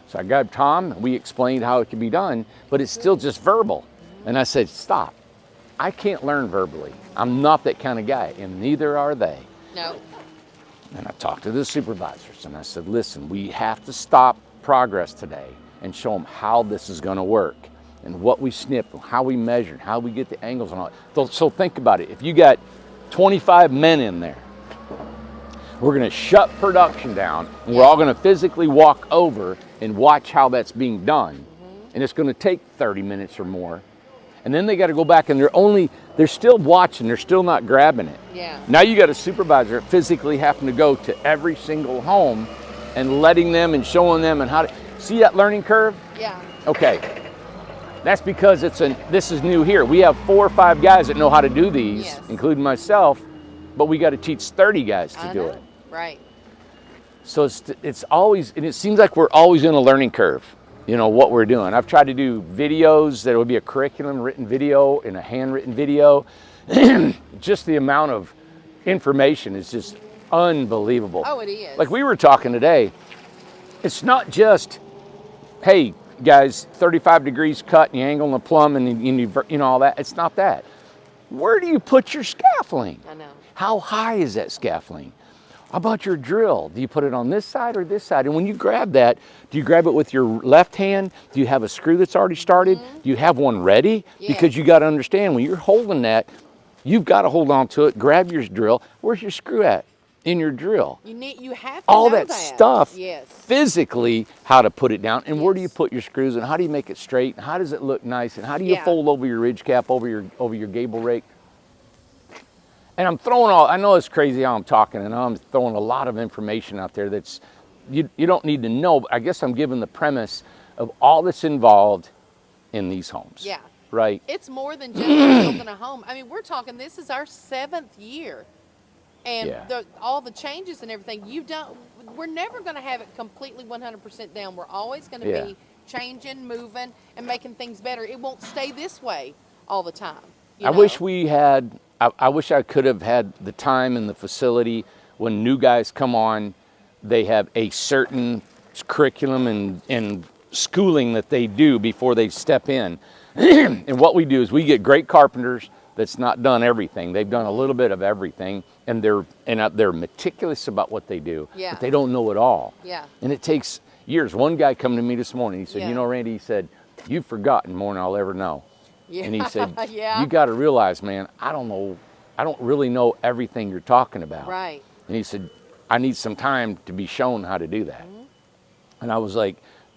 So I grabbed Tom, and we explained how it can be done, but it's still just verbal. And I said, stop. I can't learn verbally. I'm not that kind of guy, and neither are they. No. And I talked to the supervisors, and I said, listen, we have to stop progress today and show them how this is going to work, and what we snip, how we measure, how we get the angles and all that. So think about it. If you got 25 men in there, we're going to shut production down, and we're all going to physically walk over and watch how that's being done. And it's going to take 30 minutes or more. And then they got to go back, and they're still watching, they're still not grabbing it. Yeah. Now you got a supervisor physically having to go to every single home and letting them and showing them and how to see that learning curve? Yeah. Okay. That's because this is new here. We have 4 or 5 guys that know how to do these, including myself, but we got to teach 30 guys to do it. Right. So it's always, and it seems like we're always in a learning curve, what we're doing. I've tried to do videos that would be a curriculum written video and a handwritten video. Just the amount of information is just unbelievable. Oh, it is. Like we were talking today, it's not just, hey, guys, 35 degrees cut and you angle in the plumb and you all that. It's not that. Where do you put your scaffolding? I know. How high is that scaffolding? How about your drill? Do you put it on this side or this side? And when you grab that, do you grab it with your left hand? Do you have a screw that's already started? Do you have one ready? Because you got to understand, when you're holding that, you've got to hold on to it, grab your drill. Where's your screw at in your drill? You have to all know that stuff, yes. Physically, how to put it down, and where do you put your screws, and how do you make it straight, and how does it look nice, and how do you fold over your ridge cap, over your gable rake? And I'm throwing I know it's crazy how I'm talking, and I'm throwing a lot of information out there that's, you don't need to know, but I guess I'm giving the premise of all that's involved in these homes. Yeah. Right? It's more than just building a home. I mean, we're talking, this is our 7th year. And Yeah. all the changes and everything, we're never going to have it completely 100% down. We're always going to Yeah. be changing, moving, and making things better. It won't stay this way all the time. I wish we had, I wish I could have had the time and the facility when new guys come on, they have a certain curriculum and schooling that they do before they step in. And what we do is we get great carpenters that's not done everything. They've done a little bit of everything, and they're meticulous about what they do, Yeah. but they don't know it all. Yeah. And it takes years. One guy come to me this morning, he said, Yeah. you know, Randy, he said, you've forgotten more than I'll ever know. Yeah. And he said, Yeah. you got to realize, man, I don't really know everything you're talking about. Right. And he said, I need some time to be shown how to do that. Mm-hmm. And I was like,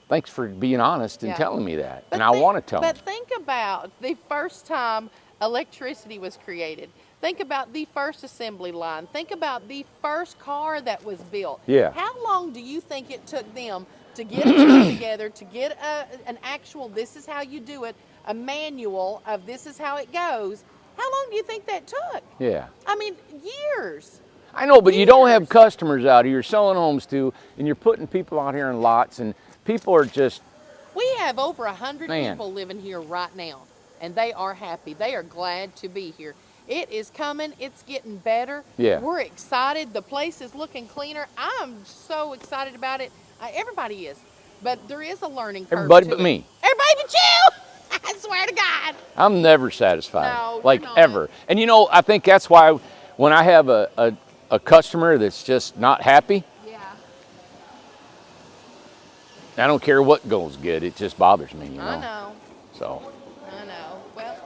thanks for being honest and Yeah. telling me that. But And I want to tell But him. think about the first time electricity was created. Think about the first assembly line. Think about the first car that was built. Yeah. How long do you think it took them to get a team together, to get an actual, this is how you do it, a manual of this is how it goes? How long do you think that took? Yeah. I mean, years. I know, but you don't have Years. customers out here you're selling homes to, and you're putting people out here in lots, and people are just, We have over 100 Man. people living here right now, and they are happy. They are glad to be here. It is coming. It's getting better. Yeah. We're excited. The place is looking cleaner. I'm so excited about it. Everybody is. But there is a learning curve. everybody to but it. me. Everybody but you! I swear to God. I'm never satisfied, No, you're like not. ever. And you know, I think that's why when I have a customer that's just not happy, Yeah. I don't care what goes good. It just bothers me, you know. I know. So, I know. Well,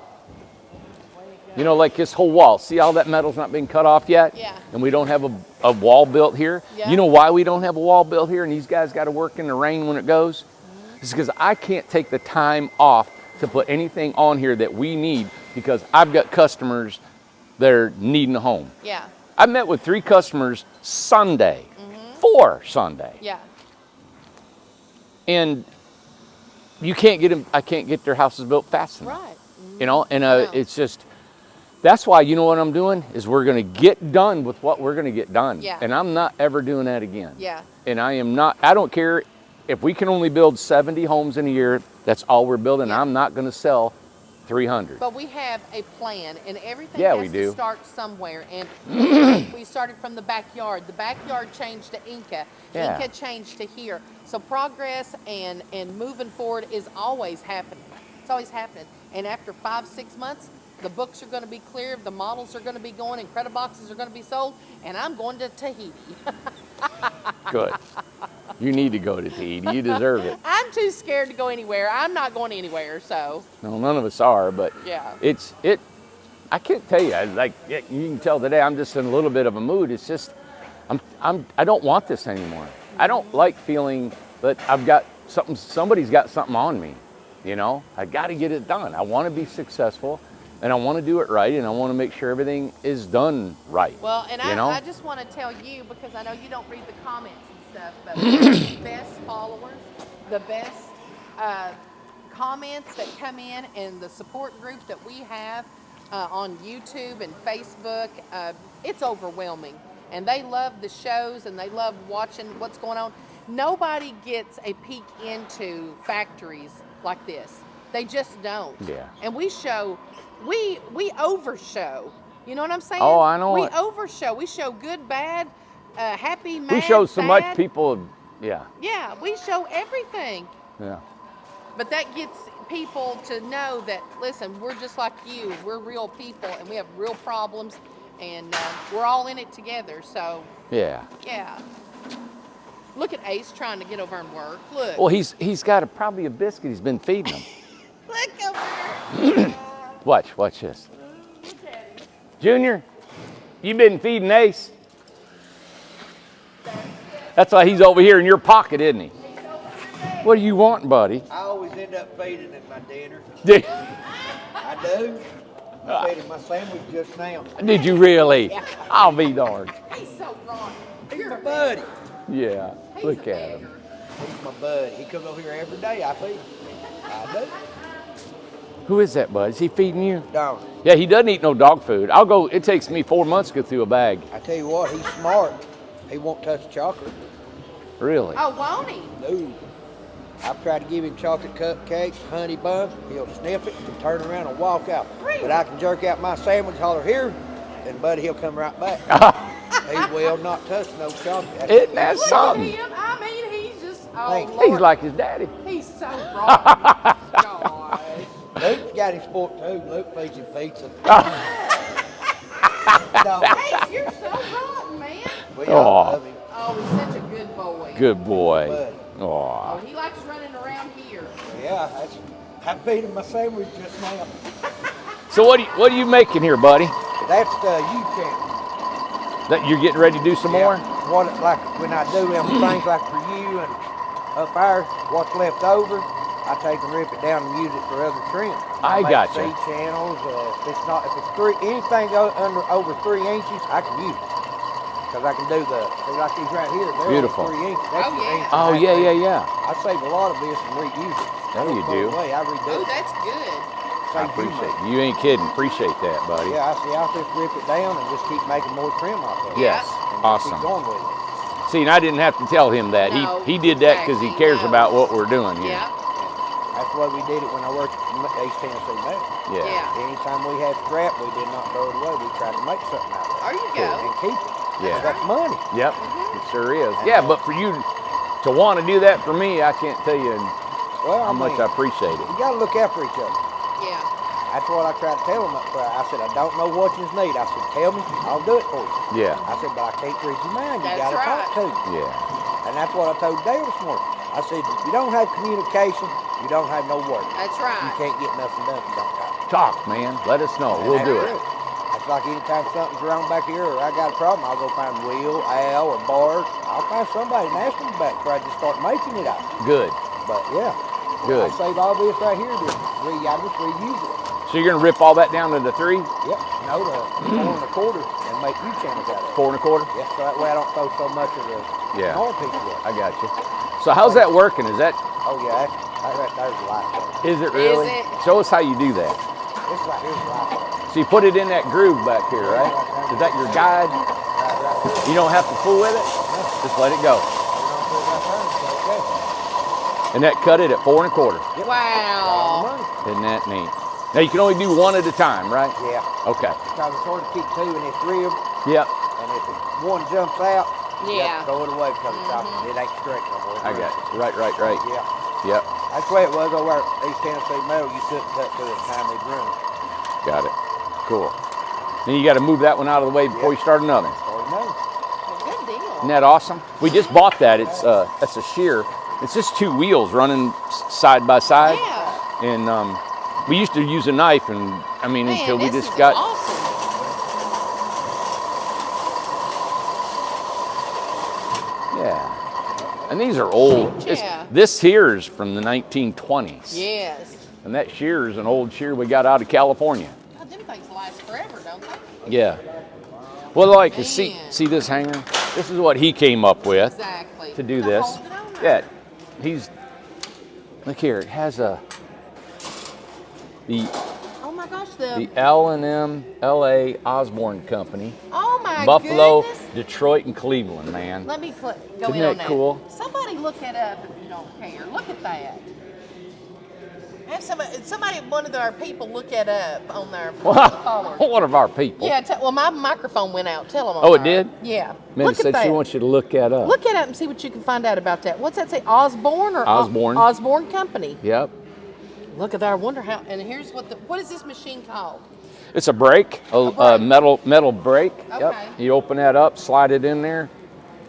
you know, like this whole wall. See how that metal's not being cut off yet? Yeah. And we don't have a wall built here? Yeah. You know why we don't have a wall built here and these guys got to work in the rain when it goes? It's because I can't take the time off to put anything on here that we need because I've got customers that are needing a home. yeah. I met with 3 customers Sunday, 4 Sunday. Yeah. And you can't get them, I can't get their houses built fast enough. Right. You know, and Yeah. it's just, that's why, you know what I'm doing, is we're going to get done with what we're going to get done. Yeah. And I'm not ever doing that again. Yeah. And I don't care if we can only build 70 homes in a year, that's all we're building. Yeah. I'm not going to sell 300. But we have a plan, and everything Yeah, has we to do. start somewhere. And we started from the backyard. The backyard changed to Inca. Yeah. Inca changed to here. So progress and moving forward is always happening. It's always happening. And after 5-6 months, the books are going to be clear, the models are going to be going, and credit boxes are going to be sold, and I'm going to Tahiti. Good. You need to go to Tahiti. You deserve it. I'm too scared to go anywhere. I'm not going anywhere, so No, none of us are, but yeah. I can't tell you. You can tell today I'm just in a little bit of a mood. It's just, I don't want this anymore. I don't like feeling that somebody's got something on me. You know, I got to get it done. I want to be successful, and I want to do it right, and I want to make sure everything is done right. Well, and you know? I just want to tell you, because I know you don't read the comments and stuff, but the best followers, the best comments that come in, and the support group that we have on YouTube and Facebook, it's overwhelming. And they love the shows, and they love watching what's going on. Nobody gets a peek into factories like this. They just don't. Yeah. And we overshow. You know what I'm saying? Oh, I know We it. overshow. We show good, bad, happy, mad, We show so much sad. people, yeah. Yeah, we show everything. Yeah. But that gets people to know that, listen, we're just like you. We're real people, and we have real problems, and we're all in it together. So, Yeah. yeah. Look at Ace trying to get over and work. Look. Well, he's got probably a biscuit he's been feeding them. Look over there. Watch this. Look at him. Junior, you been feeding Ace? That's why he's over here in your pocket, isn't he? What do you want, buddy? I always end up feeding it my dinner. Did, I do. I fed him my sandwich just now. did you really? I'll be darned. He's so wrong. He's my buddy. Yeah, He's look a at him. beggar. He's my buddy. He comes over here every day. I feed him. I do. Who is that, bud? Is he feeding you? Dog. Yeah, he doesn't eat no dog food. I'll go, it takes me 4 months to go through a bag. I tell you what, he's smart. He won't touch chocolate. Really? Oh, won't he? No. I've tried to give him chocolate cupcakes, honey buns. He'll sniff it and turn around and walk out. Really? But I can jerk out my sandwich, holler here, and buddy, he'll come right back. He will not touch no chocolate. Isn't that Look at something? him. I mean, he's just, oh, Thanks. Lord. He's like his daddy. He's so wrong. God. Luke's got his sport too. Luke feeds him pizza. No, Hey, you're so rotten, man. we all love him. Oh, he's such a good boy. Good boy. Buddy. Oh, Aw. he likes running around here. Yeah, I feed him my sandwich just now. So what are you making here, buddy? That's the U-channel. That you're getting ready to do some more? What like when I do them things like for you and up there, what's left over, I take and rip it down and use it for other trim. I make gotcha. C channels. If it's anything over 3 inches, I can use it. Cause I can do see like these right here. They're Beautiful. Only 3 inches. That's Oh, your yeah. inch Oh, and a yeah, half. yeah, yeah. I save a lot of this and reuse it. There you Don't throw it do. away. I redo Oh, it. that's good. I Save appreciate money. it. You ain't kidding. Appreciate that, buddy. Yeah, I'll just rip it down and just keep making more trim off of it. Yes. And just Awesome. keep going with it. See, and I didn't have to tell him that. No, he did that because he exactly. cares about what we're doing here. Yeah. That's why we did it when I worked at East Tennessee Metal. Yeah. Yeah. Anytime we had scrap, we did not throw it away. We tried to make something out of it. There you go. And keep it. Yeah. That's money. Yep. It sure is. Yeah, but for you to want to do that for me, I can't tell you Well, how much I appreciate it. You got to look out for each other. Yeah. That's what I tried to tell them up front. I said, I don't know what you need. I said, tell me, I'll do it for you. Yeah. I said, but I can't read your mind. You That's got to right. talk to me. Yeah. And that's what I told Dale this morning. I said, if you don't have communication, you don't have no work. That's You right. can't get nothing done if you don't talk. Talk, man. Let us know. And We'll that's do it. That's like anytime something's wrong back here or I got a problem, I'll go find Will, Al, or Bart. I'll find somebody and ask them about it before I just start making it out. Good. But yeah, Good. I save all this right here. I just reuse it. So you're gonna rip all that down to the 3, Yep. No, the 4 1/4 and make U-channels out of it. 4 1/4? Yeah, so that way I don't throw so much of the Yeah. small piece away. I got you. So how's that working? Is that Oh yeah, that right there's the light bulb. is it really? it? Show us how you do that. This right here's the light bulb. So you put it in that groove back here, right? Is that your guide? Right here. You don't have to fool with it. Just let it go. You don't put it right there, it's okay. And that cut it at 4 1/4. Wow. Money. Isn't that neat? Now you can only do one at a time, right? Yeah, Okay. because it's hard to keep 2 in this rib, Yep. and if one jumps out, you Yeah. have to throw it away because it ain't straight no more. I got you. Right. Yeah, Yep. that's the way it was over at East Tennessee Metal. You couldn't cut through it time they'd run. Got it. Cool. Then you got to move that one out of the way before you start another. Or no. Good deal. Isn't that awesome? We just bought that. It's that's a shear. It's just 2 wheels running side by side. Yeah. And we used to use a knife, and I mean Man, until we this just is got. awesome. Yeah. And these are old. Yeah. This here is from the 1920s. Yes. And that shear is an old shear we got out of California. God, them things last forever, don't they? Yeah. Well, like, see Man. this hanger? This is what he came up with Exactly. to do To this. hold it on there. Yeah. Look here, it has the Oh my gosh, the L&M LA Osborne Company, oh my Buffalo, goodness. Detroit, and Cleveland, man. Let me go Isn't in that on that. cool? Somebody look that up if you don't care. Look at that. Have somebody, one of our people, look that up on their caller. One of our people. Yeah, well, my microphone went out. Tell them. Oh, it did? Yeah. Minna Look at said that. she wants you to look that up. Look it up and see what you can find out about that. What's that say? Osborne or Osborne. Osborne Company. Yep. Look at that. I wonder how. And here's what is this machine called? It's a brake, a brake. metal brake. Okay. Yep. You open that up, slide it in there,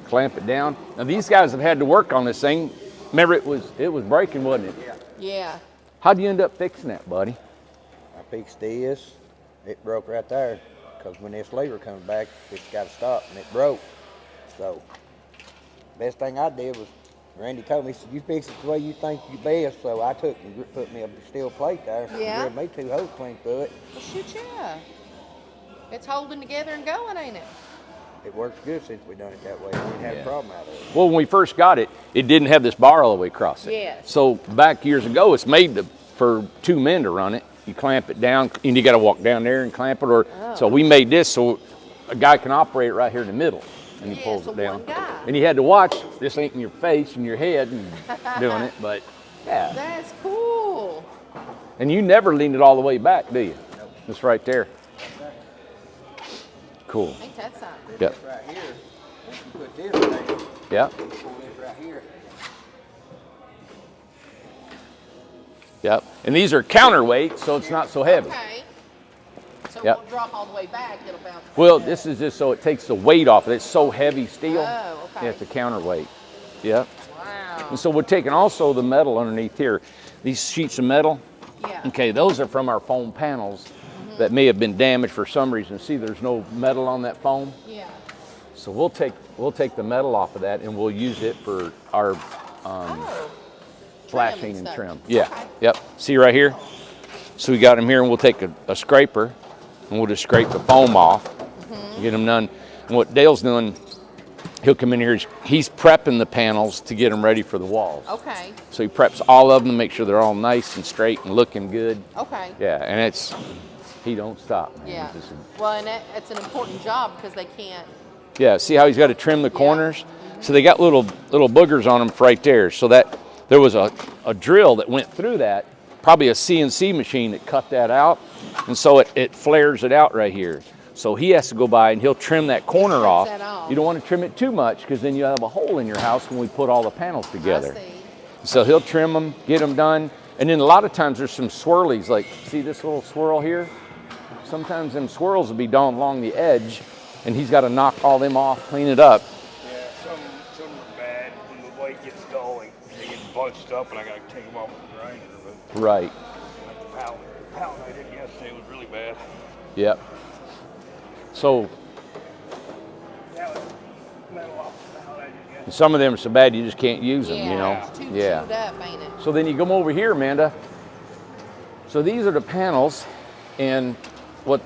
clamp it down. Now these guys have had to work on this thing. Remember, it was breaking, wasn't it? Yeah. How'd you end up fixing that, buddy? I fixed this. It broke right there because when this lever comes back, it's got to stop, and it broke. So, best thing I did was, Randy told me, he said, you fix it the way you think you best. So I took and put me a steel plate there. Yeah. And drilled me 2 holes clean through it. Well, shoot, yeah. It's holding together and going, ain't it? It works good since we done it that way. We didn't have a problem out of it. Well, when we first got it, it didn't have this bar all the way across it. Yes. So back years ago, it's made for 2 men to run it. you clamp it down, and you got to walk down there and clamp it. Or Oh. so we made this so a guy can operate it right here in the middle, and he Yeah, pulls so it down. one guy. And you had to watch this ain't in your face and your head and doing it, but yeah. That's cool. And you never lean it all the way back, do you? Nope. It's right there. Cool. I think that's not good. Yep. Right here, once you put this down, Yep. pull this right here. Yep. And these are counterweight, so it's not so heavy. Okay. So Yep. it won't drop all the way back, it'll bounce back. Well, this is just so it takes the weight off. It's so heavy steel. Oh, okay. Yeah, it's a counterweight. Yep. Wow. And so we're taking also the metal underneath here. These sheets of metal, Yeah. okay, those are from our foam panels that may have been damaged for some reason. See, there's no metal on that foam. Yeah. So we'll take the metal off of that and we'll use it for our Oh. flashing and stuff. trim. Yeah. Okay. Yep. See right here? So we got them here and we'll take a scraper and we'll just scrape the foam off, get them done. And what Dale's doing, he'll come in here, he's prepping the panels to get them ready for the walls. Okay. So he preps all of them to make sure they're all nice and straight and looking good. Okay. Yeah, and he don't stop, man. Yeah. He's just Well, and it's an important job because they can't. yeah, see how he's got to trim the corners? So they got little boogers on them right there. So that there was a drill that went through that, probably a CNC machine that cut that out. And so it flares it out right here. So he has to go by and he'll trim that corner off. that off. You don't want to trim it too much because then you have a hole in your house when we put all the panels together. I see. So he'll trim them, get them done. And then a lot of times there's some swirlies, like see this little swirl here? Sometimes them swirls will be down along the edge and he's got to knock all them off, clean it up. Yeah, some are bad when the weight gets going. They get bunched up and I gotta take them off with the grinder. But Right. like the pallet I did yesterday was really bad. Yep. So That was metal off the pallet I did yesterday. some of them are so bad you just can't use them, Yeah. you know? It's too Yeah. chewed up, ain't it? So then you come over here, Amanda. So these are the panels, and what,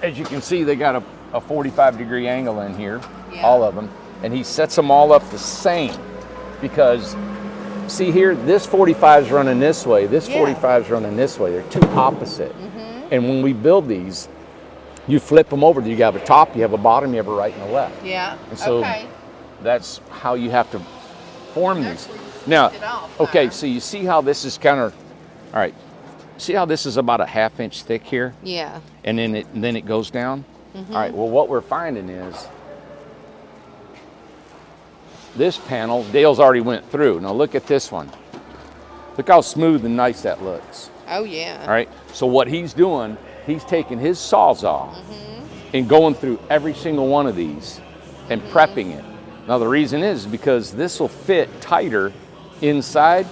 as you can see, they got a 45-degree angle in here, Yeah. all of them, and he sets them all up the same because, see here, this 45 is running this way, this Yeah. 45 is running this way. They're two opposite. And when we build these, you flip them over. You have a top, you have a bottom, you have a right and a left. Yeah. And so Okay. that's how you have to form these. Actually, you Now, flipped it off, okay, huh? so you see how this is kind of, all right, see how this is about a 1/2 inch thick here? Yeah. And then it goes down? All right, well, what we're finding is this panel, Dale's already went through. Now look at this one. Look how smooth and nice that looks. Oh yeah. All right, so what he's doing, he's taking his Sawzall and going through every single one of these and prepping it. Now the reason is because this will fit tighter inside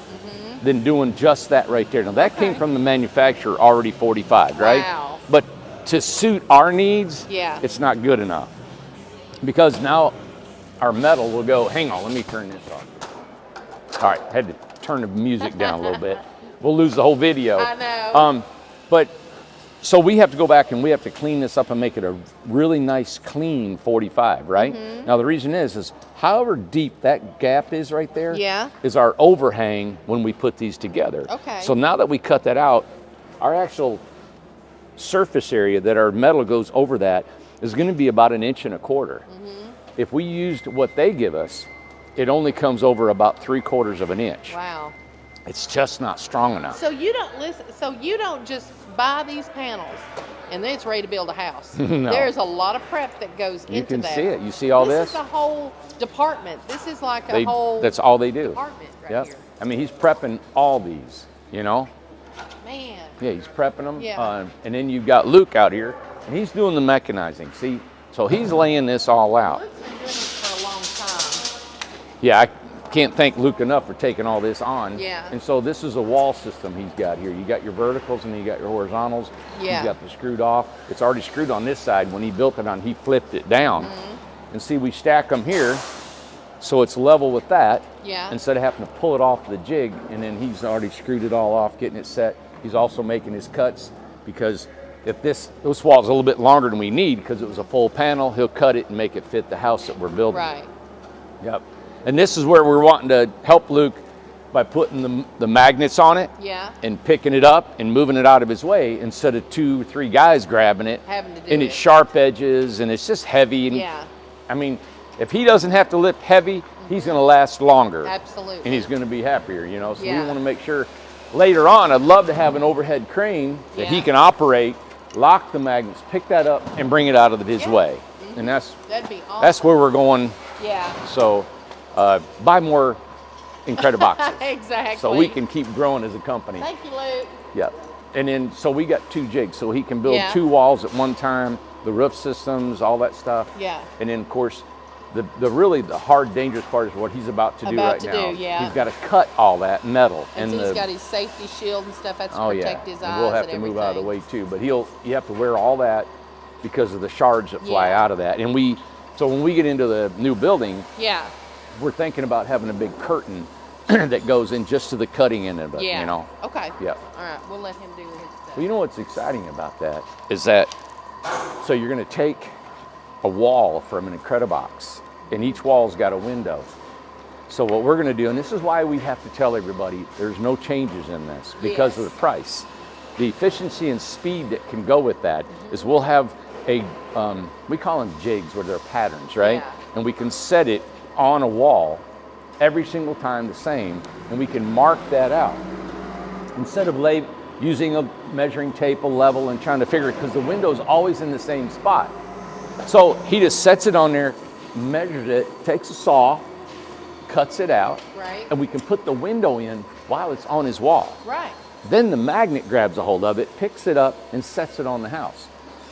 than doing just that right there. Now that came Okay. from the manufacturer already 45, right? Wow. But to suit our needs, Yeah. it's not good enough. Because now our metal will go, hang on, let me turn this off. All right, had to turn the music down a little bit. We'll lose the whole video. I know. But so we have to go back and we have to clean this up and make it a really nice, clean 45, right? Now the reason is however deep that gap is right there Yeah. is our overhang when we put these together. Okay. So now that we cut that out, our actual surface area that our metal goes over that is going to be about 1.25 inches. If we used what they give us, it only comes over about 3/4 of an inch. Wow. It's just not strong enough. So you don't listen. So you don't just buy these panels and then it's ready to build a house. No. There's a lot of prep that goes You into can that. see it. You see all This this? is a whole department. This is like a whole That's all they do. department right Yep. here. I mean, he's prepping all these, you know? Man. Yeah, he's prepping them. Yeah. And then you've got Luke out here, and he's doing the mechanizing. See, so he's laying this all out. Luke's been doing this for a long time. Yeah, I can't thank Luke enough for taking all this on. Yeah. And so this is a wall system he's got here. You got your verticals and then you got your horizontals. Yeah. He's got the screwed off. It's already screwed on this side. When he built it on, he flipped it down. And see, we stack them here so it's level with that. Yeah. Instead of having to pull it off the jig, and then he's already screwed it all off, getting it set. He's also making his cuts because if this wall's a little bit longer than we need because it was a full panel, he'll cut it and make it fit the house that we're building. Right. Yep. And this is where we're wanting to help Luke by putting the magnets on it Yeah. and picking it up and moving it out of his way instead of 2 or 3 guys grabbing it. Having to do and it. it's sharp edges and it's just heavy. And Yeah. I mean, if he doesn't have to lift heavy, he's going to last longer. Absolutely. And he's going to be happier, you know. So Yeah. we want to make sure later on, I'd love to have an overhead crane that he Yeah. can operate, lock the magnets, pick that up, and bring it out of his Yeah. way. And That'd be awesome. that's where we're going. Yeah. So buy more Incrediboxes. Exactly. So we can keep growing as a company. Thank you, Luke. Yep. And then, so we got 2 jigs, so he can build Yeah. 2 walls at one time, the roof systems, all that stuff. Yeah. And then, of course, the really the hard, dangerous part is what he's about to do About right to now. do, yeah. He's got to cut all that metal. And so he's got his safety shield and stuff that's to oh yeah, protect his eyes and we'll have and to everything. move out of the way too. But you have to wear all that because of the shards that fly Yeah. out of that. And so when we get into the new building, Yeah. we're thinking about having a big curtain that goes in just to the cutting end of it, Yeah. you know. Okay. Yep. All right. We'll let him do his stuff. Well, you know what's exciting about that is that, so you're going to take a wall from an Incredibox, and each wall's got a window. So what we're going to do, and this is why we have to tell everybody there's no changes in this because of the price. The efficiency and speed that can go with that is we'll have we call them jigs, where they're patterns, right? Yeah. And we can set it on a wall every single time the same, and we can mark that out. Instead of using a measuring tape, a level, and trying to figure it, because the window's always in the same spot. So he just sets it on there, measures it, takes a saw, cuts it out, Right. and we can put the window in while it's on his wall. Right. Then the magnet grabs a hold of it, picks it up, and sets it on the house.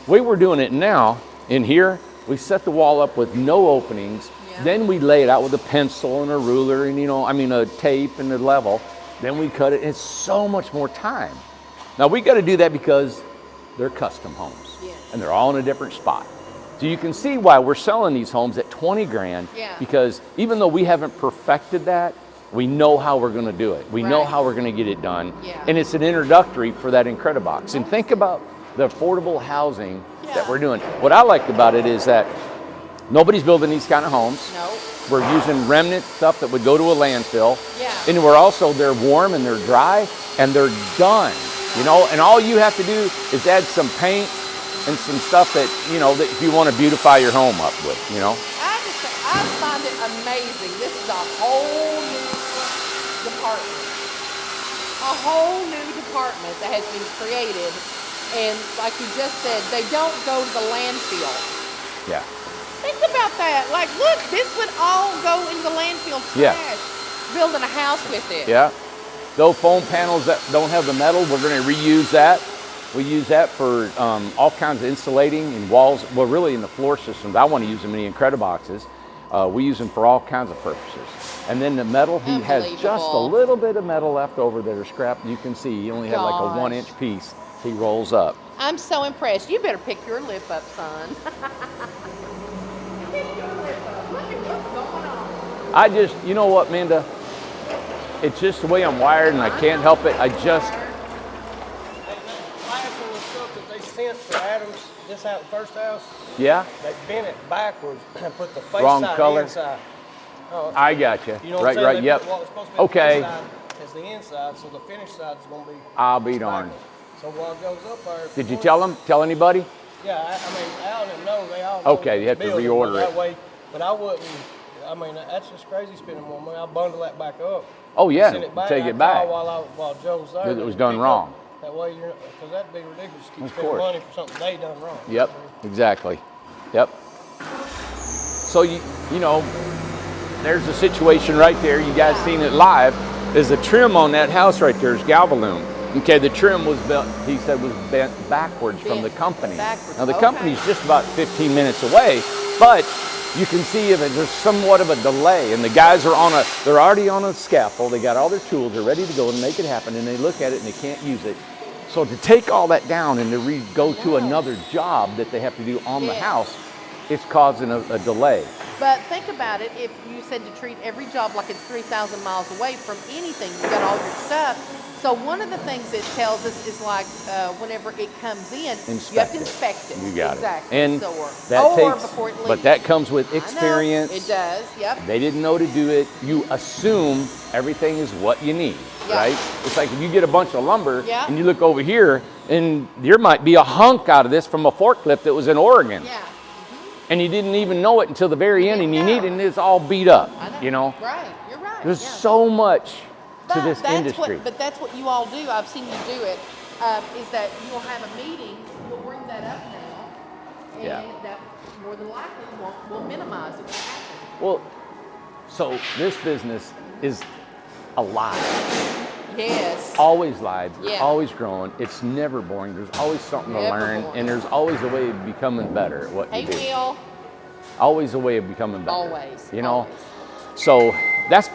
The way we're doing it now, in here, we set the wall up with no openings, Yeah. then we lay it out with a pencil and a ruler and, a tape and a level. Then we cut it. It's so much more time. Now we got to do that because they're custom homes. Yes. And they're all in a different spot. So you can see why we're selling these homes at 20 grand. Yeah. Because even though we haven't perfected that, we know how we're going to do it. We know Right. how we're going to get it done. Yeah. And it's an introductory for that Incredibox. And think about the affordable housing that Yeah. we're doing. What I like about it is that nobody's building these kind of homes. No. We're using remnant stuff that would go to a landfill. Yeah. And they're warm and they're dry and they're done, and all you have to do is add some paint and some stuff that if you want to beautify your home up with, I find it amazing. This is a whole new department. A whole new department that has been created. And like you just said, they don't go to the landfill. Yeah. Think about that. Like, look, this would all go in the landfill trash. Yeah. Building a house with it. Yeah. Those foam panels that don't have the metal, we're going to reuse that. We use that for all kinds of insulating in walls. Well, really in the floor systems. I want to use them in the Incrediboxes. We use them for all kinds of purposes. And then the metal, he has just a Unbelievable. little bit of metal left over that are scrapped. You can see he only had like a Gosh. 1-inch piece. He rolls up. I'm so impressed. You better pick your lip up, son. Pick your lip up. Look at what's going on. I just, you know what, Minda? It's just the way I'm wired and I can't help it. I just, Landfill and stuff that they sent for Adams, this out first house, yeah, they bent it backwards and put the face Wrong side color. inside. Oh, I got you. you know what Right, I'm saying? right, They yep. put what was supposed to be Okay. the inside as the inside, so the finished side is going to be I'll be darned. backwards. So while it goes up there. Did you tell anybody? Yeah, I mean, Al didn't know, they all know Okay, you have to building, reorder but it. That way, but I wouldn't, I mean, that's just crazy spending more money. I'll bundle that back up. Oh yeah, Send it back. take I it back. call while Joe's there. That it was to done pick up. wrong. That way you're, because that'd be ridiculous to keep Of spending course. money for something they done wrong. Yep, exactly. Yep. So there's a situation right there. You guys seen it live. There's a trim on that house right there. It's Galvaloon. Okay, the trim was built, he said, was bent backwards from the company. Backwards, Now the okay. company's just about 15 minutes away, but you can see if there's somewhat of a delay, and the guys are they're already on a scaffold. They got all their tools. They're ready to go and make it happen, and they look at it and they can't use it. So to take all that down and to go to another job that they have to do on the Yes. house, it's causing a delay. But think about it, if you said to treat every job like it's 3,000 miles away from anything, you got all your stuff. So one of the things it tells us is like whenever it comes in, you have to inspect it. You got exactly. it. And that takes, before it leaves. but that comes with experience. It does, yep. They didn't know to do it. You assume everything is what you need, right? It's like if you get a bunch of lumber and you look over here and there might be a hunk out of this from a forklift that was in Oregon. Yeah. And you didn't even know it until the very end and you need it and it's all beat up, you know? Right, you're right. There's so much to this industry. But that's what you all do. I've seen you do it. Is that you'll have a meeting, you'll bring that up now, and that more than likely will minimize it. Well, so this business is alive. Yes. Always live, always growing. It's never boring. There's always something to learn, and there's always a way of becoming better at what you do. Will. Always a way of becoming better. Always. You know? So that's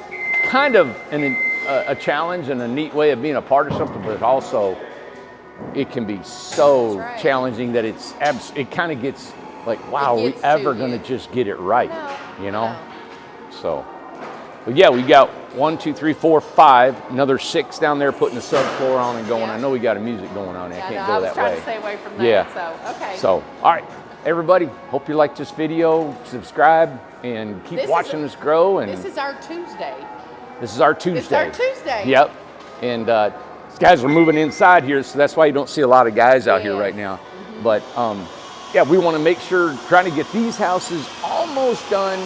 kind of a challenge and a neat way of being a part of something, but also it can be so challenging that it kind of gets like, wow, are we ever going to just get it right? No, you know? So, but yeah, we got 1, 2, 3, 4, 5, another 6 down there putting the subfloor on and going. I know we got a music going on. I can't go that way. I was trying to stay away from that. Yeah. So, okay. So, all right, everybody, hope you liked this video. Subscribe and keep watching us grow. And this is our Tuesday. This is our Tuesday. It's our Tuesday. Yep. And these guys are moving inside here, so that's why you don't see a lot of guys out here right now. But yeah, we want to make sure, trying to get these houses almost done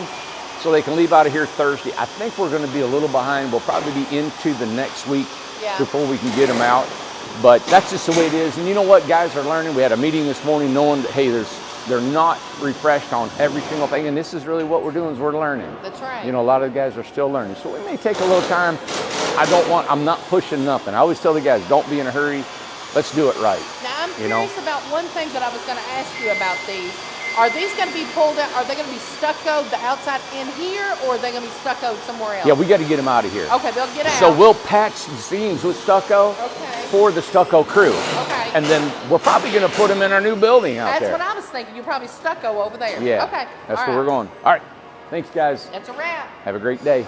so they can leave out of here Thursday. I think we're going to be a little behind. We'll probably be into the next week before we can get them out. But that's just the way it is. And you know what? Guys are learning. We had a meeting this morning knowing that, hey, they're not refreshed on every single thing. And this is really what we're doing is we're learning. That's right. You know, a lot of guys are still learning. So it may take a little time. I'm not pushing nothing. I always tell the guys, don't be in a hurry. Let's do it right. Now, I'm curious about one thing that I was going to ask you about these. Are these going to be pulled out? Are they going to be stuccoed the outside in here, or are they going to be stuccoed somewhere else? Yeah, we got to get them out of here. Okay, they'll get out. So we'll patch the seams with stucco for the stucco crew. Okay. And then we're probably going to put them in our new building out there. That's what I was thinking. You probably stucco over there. Yeah. Okay. That's where we're going. All right. Thanks, guys. That's a wrap. Have a great day.